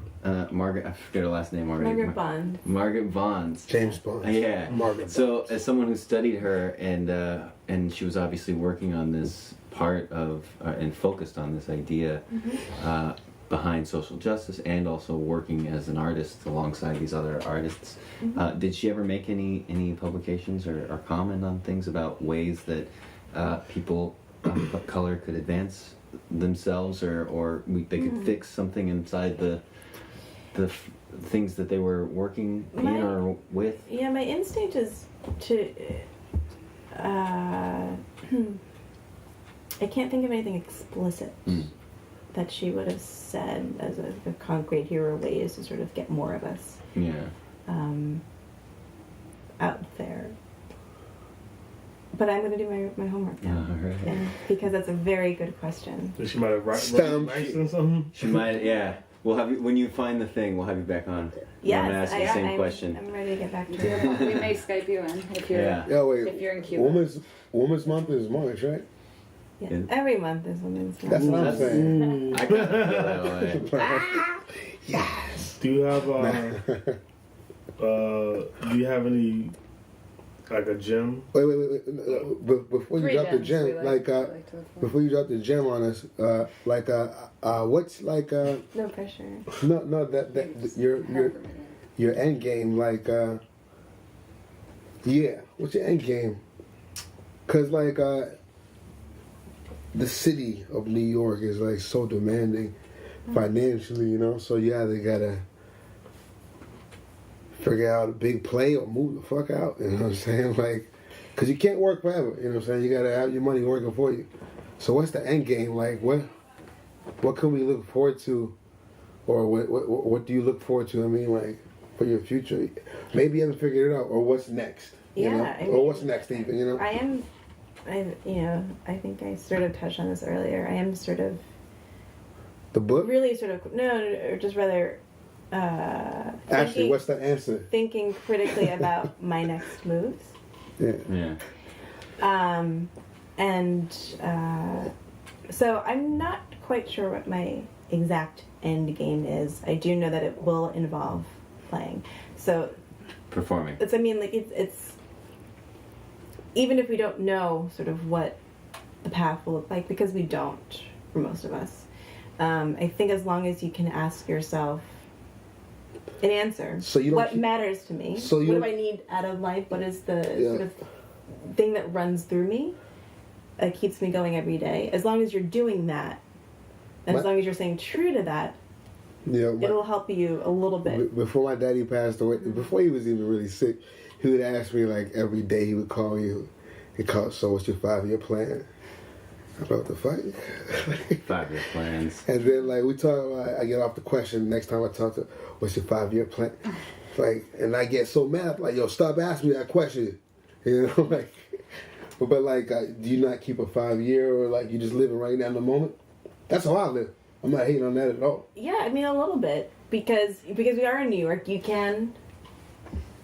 Margaret. I forget her last name already. Margaret Bond. Margaret Bonds. James Bond. Yeah. Margaret So, Bonds. as someone who studied her, and she was obviously working on this part of and focused on this idea behind social justice, and also working as an artist alongside these other artists. Did she ever make any publications or comment on things about ways that people of color could advance themselves, or they could fix something inside the things that they were working in or with? Yeah, my instinct is to. I can't think of anything explicit that she would have said as a concrete hero ways to sort of get more of us out there. But I'm going to do my homework now. Right. And because that's a very good question. So she might have written something. She might, yeah. We'll have you when you find the thing. We'll have you back on. Yes, I'm gonna ask you the same question. I'm ready to get back to it. We may Skype you in if you're Yeah, wait. if you're in Cuba. Women's Month is March, right? Yeah. Yeah. Every month is Women's Month. That's what I'm saying. I kind of feel that way. Yes. Do you have do you have any like a gym? Wait. Before you Three drop the gems gem, we like to look for. before you drop the gem on us, what's No pressure. no that your end game what's your end game? Cause the city of New York is so demanding financially, so you either gotta figure out a big play or move the fuck out, you know what I'm saying? Cause you can't work forever, you know what I'm saying? You gotta have your money working for you. So what's the end game? What can we look forward to, or what do you look forward to? I mean, for your future, maybe you haven't figured it out, or what's next? You know? Yeah, I mean, or what's next even? You know, I think I sort of touched on this earlier. I am sort of the book. really sort of or just rather. Actually, what's the answer? Thinking critically about my next moves. Yeah. So I'm not quite sure what my exact end game is. I do know that it will involve playing. So Performing. it's even if we don't know sort of what the path will look like, because we don't for most of us. I think as long as you can ask yourself an answer. So you don't what matters to me? So what you do I need out of life? What is the sort of thing that runs through me? Keeps me going every day. As long as you're doing that, and as long as you're staying true to that, it'll help you a little bit. Before my daddy passed away, before he was even really sick, he would ask me every day. He would call me. He called, "So what's your 5-year plan?" I go, "What the fuck?" 5-year plans. And then we talk. I get off the question next time I talk to, "What's your 5-year plan?" And I get so mad. Yo, stop asking me that question. You know, but do you not keep a 5-year, or you just living right now in the moment? That's how I live. I'm not hating on that at all. Yeah, I mean a little bit because we are in New York. You can.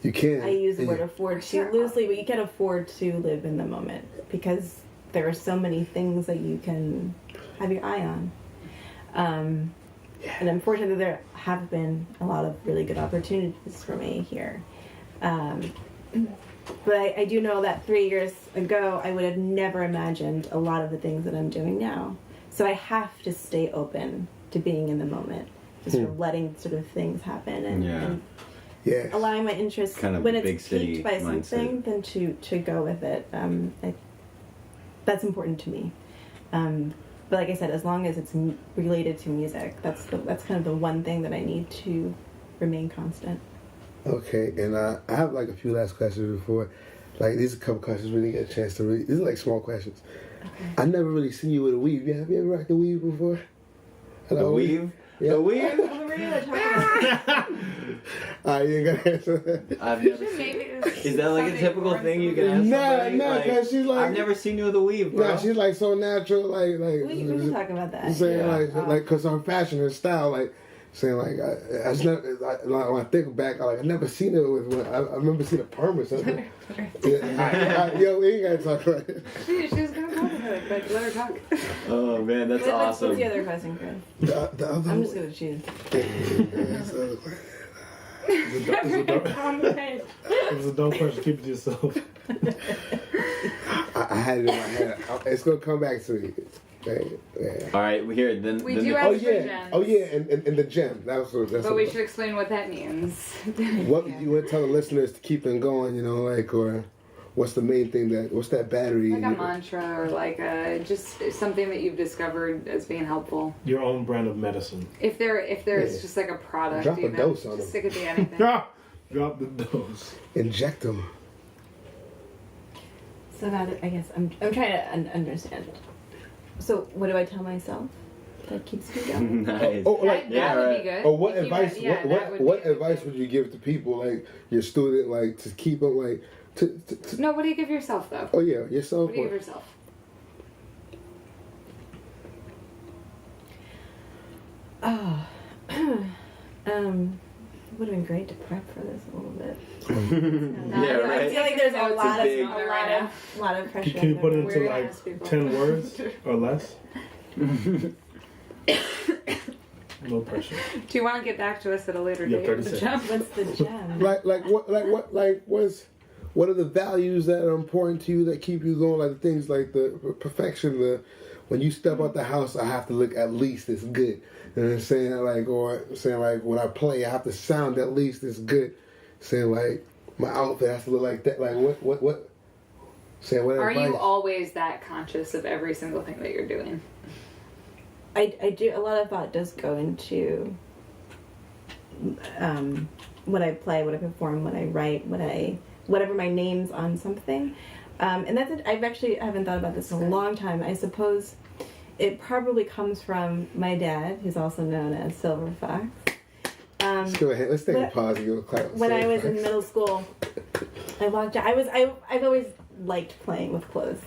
I use the word afford too loosely, but you can afford to live in the moment because there are so many things that you can have your eye on. And unfortunately, there have been a lot of really good opportunities for me here. But I do know that 3 years ago, I would have never imagined a lot of the things that I'm doing now. So I have to stay open to being in the moment, just sort of letting sort of things happen and allowing my interest Kind of when big it's city piqued by mindset. something, then to go with it. That's important to me. But like I said, as long as it's related to music, that's kind of the one thing that I need to remain constant. Okay, and I have like a few last questions before. Like, these are a couple questions we didn't get a chance to read. These are like small questions. Okay. I never really seen you with a weave. Yeah, have you ever rocked a weave before? The weave? Yeah. The weave? Well, we're gonna talk about You ain't gonna answer that. I've never Is that like a typical thing you can ask somebody? Nah, because she's like... I've never seen you with a weave, bro. Nah, she's like so natural, like... we can talk about that. Saying Yeah. like, cause her fashion, her style, like, saying like, I just never, like, when I think back, I never seen it with one. I remember seeing a perm or something. Yo, we ain't gotta talk about it. She was gonna talk about it, but let her talk. Oh man, that's awesome. What's the other question, Chris? The other I'm just gonna choose. It was a dumb question. Keep it to yourself. I had it in my head. It's gonna come back to me. Yeah. All right, here then. We then do the- have- Oh yeah, gems. oh yeah, and the gem. That's But we should explain what that means. What you want to tell the listeners to keep them going, you know, like, or what's the main thing what's that battery? Like a mantra, or like just something that you've discovered as being helpful. Your own brand of medicine. If there's Yeah. just like a product, Drop a you know, dose on just them. it could be anything. Drop the dose. Inject them. So now that I guess I'm trying to understand. So what do I tell myself that keeps me going? Nice. Oh, like, that would right. be good. or what If you advice? had- yeah, that what would be advice good. would you give to people, like your student, like to keep them, like to No, what do you give yourself though? oh yeah, yourself. What do you give yourself? Oh, would have been great to prep for this a little bit. Yeah, right. I feel like there's a It's lot big- lot of pressure. Can you put it We're into gonna like ask people. 10 words or less? No pressure. Do you want to get back to us at a later Yeah, date? 30 with the seconds. gem? What's the gem? What are the values that are important to you that keep you going? Like the things like the perfection, when you step out the house, I have to look at least as good. You know what I'm saying? Or saying like when I play, I have to sound at least as good. Saying like my outfit has to look like that. Like what? Saying what Are advice? you always that conscious of every single thing that you're doing? I do. A lot of thought does go into what I play, what I perform, what I write, whatever my name's on something. And that's it. I haven't thought about this in a long time. I suppose it probably comes from my dad, who's also known as Silver Fox. Let's go ahead. Let's take a but pause and give a clap. When I was in middle school, I walked out. I've always liked playing with clothes.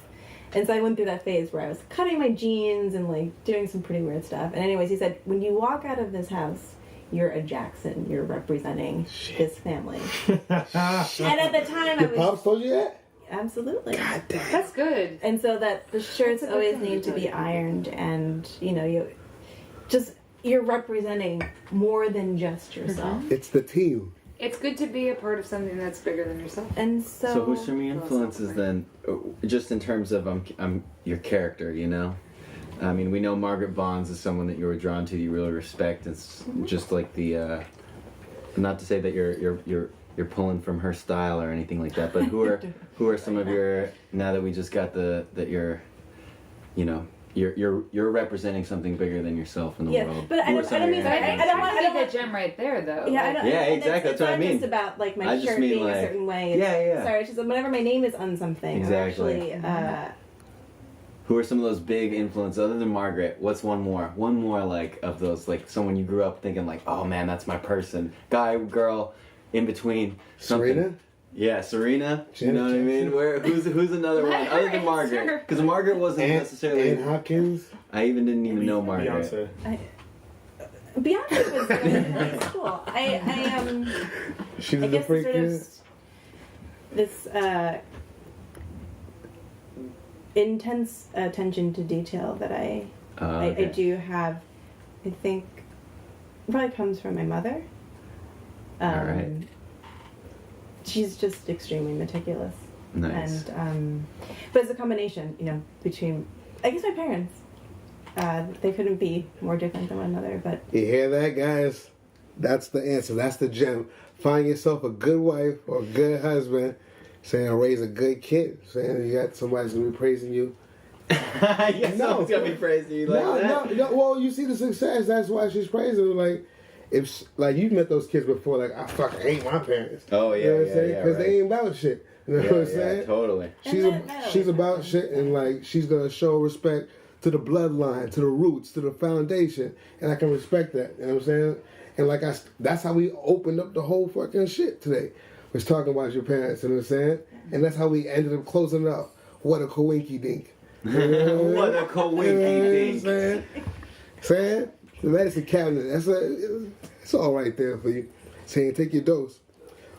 And so I went through that phase where I was cutting my jeans and like doing some pretty weird stuff. And anyways, he said, when you walk out of this house, you're a Jackson. You're representing this family. And at the time, Your pops told you that? Absolutely. God damn. That's good. And so that the shirts That's a good always thing need to to be do. ironed, and you're representing more than just yourself. It's the team. It's good to be a part of something that's bigger than yourself. And so, So who's some of your influences then, just in terms of your character, you know? I mean, we know Margaret Bonds is someone that you were drawn to, you really respect. It's just like the, not to say that you're pulling from her style or anything like that, but who are some of your, now that we just got that you're, you know, you're representing something bigger than yourself in the Yeah, world. but I Who are don't- some I don't of mean your that- I influences? don't want- I think the gem right there, though. yeah, I Like, don't, Yeah, and exactly, It's that's what I not mean. just about like my I just shirt mean, being like- a certain way. It's, Yeah. Sorry, it's just whenever my name is on something, Exactly. I'm actually, Who are some of those big influences other than Margaret? What's one more like of those, like someone you grew up thinking like, oh man, that's my person, guy, girl, in between. Something. Serena? Yeah, Serena. You Janet know what I mean? Jackson. Who's another one other than Margaret? Because Margaret wasn't necessarily. Ann Hopkins. I even didn't even know Margaret. Beyonce. Beyonce was really cool. I She was I the guess freak sort kid. of this intense attention to detail that I Okay. do have. I think probably comes from my mother. All right. She's just extremely meticulous. Nice. And but it's a combination, between I guess my parents. They couldn't be more different than one another, but You hear that, guys? That's the answer. That's the gem. Find yourself a good wife or a good husband. Saying raise a good kid. Saying you got somebody's gonna be praising you. Yes, No. someone's gonna be praising you like that. No. Well, you see the success. That's why she's praising her. Like, if like you've met those kids before, like I fucking hate my parents. Oh, yeah, you know what I'm yeah, saying? yeah, Because right. they ain't about shit. You know Yeah, what I'm saying? yeah, totally. She's And that she's always about happens. shit, and like she's gonna show respect to the bloodline, to the roots, to the foundation, and I can respect that. You know what I'm saying? And like that's how we opened up the whole fucking shit today. Was talking about your parents. You know what I'm saying? And that's how we ended up closing up. What a coinky dink. What a coinky dink. Saying the medicine cabinet. It's all right there for you. Saying take your dose.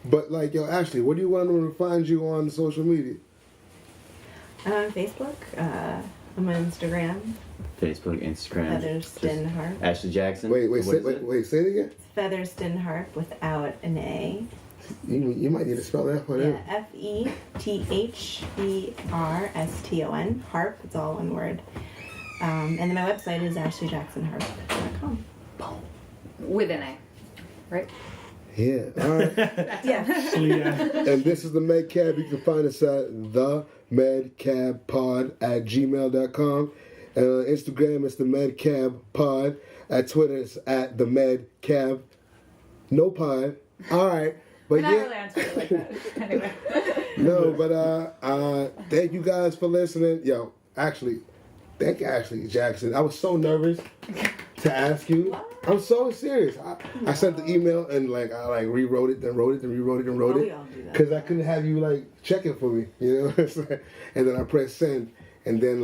But like yo, Ashley, what do you want them to find you on social media? I'm on Facebook. I'm on Instagram. Facebook, Instagram. Featherston Harp. Ashley Jackson. Wait, What is it? say it again. Featherston Harp without an A. You might need to spell that for them. Yeah, FETHERSTON. Harp. It's all one word. And then my website is ashleyjacksonharp.com. With an A, right? Yeah. All right. Yeah. And this is the MedCab. You can find us at themedcabpod@gmail.com. And on Instagram, it's the MedCabPod. At Twitter, it's at the MedCab. No pod. All right. But We're not yeah. really answering it like that. Anyway. No, but thank you guys for listening. Yo, actually, thank Ashley Jackson. I was so nervous to ask you. I'm so serious. I sent the email and I rewrote it, then wrote it, then rewrote it, and wrote Oh, we it all do that. because I couldn't have you check it for me. You know what I'm saying? And then I pressed send, and then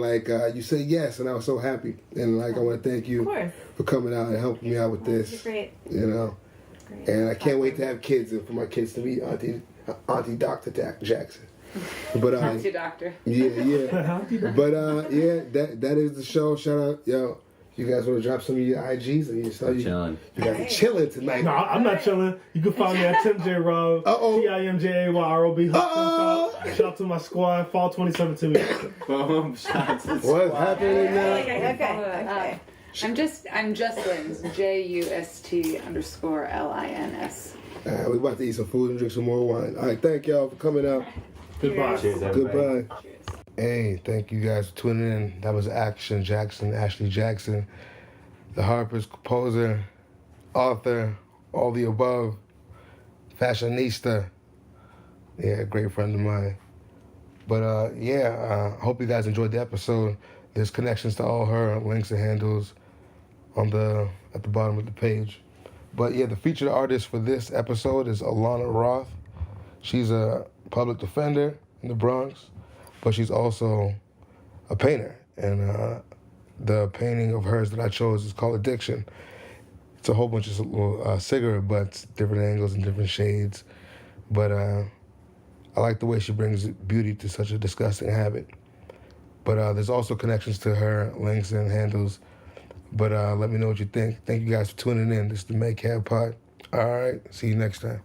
you said yes, and I was so happy. And I want to thank Of you course. for coming out and helping me out with You're this. great. You know, Great. and I can't wait to have kids and for my kids to meet Auntie Dr. Jackson. But Fancy doctor. yeah. But that is the show. Shout out, yo. You guys want to drop some of your IGs and you Chilling. You guys are chilling tonight. No, I'm not chilling. You can find me at Tim J Rob. Uh-oh. TIMJAYROB. Shout out to my squad. Fall 2017. Boom. Shots. What's happening now? Okay. I'm just Lins. JUST_LINS. We about to eat some food and drink some more wine. All right, thank y'all for coming out. Goodbye. Cheers, everybody. Goodbye. Hey, thank you guys for tuning in. That was Ashley Jackson, the harpist, composer, author, all the above, fashionista. Yeah, great friend of mine. But I hope you guys enjoyed the episode. There's connections to all her links and handles at the bottom of the page. But yeah, the featured artist for this episode is Alana Roth. She's a public defender in the Bronx, but she's also a painter. And the painting of hers that I chose is called Addiction. It's a whole bunch of little cigarette butts, different angles and different shades. But I like the way she brings beauty to such a disgusting habit. But there's also connections to her links and handles. But let me know what you think. Thank you guys for tuning in. This is the MedCab Pod. All right, see you next time.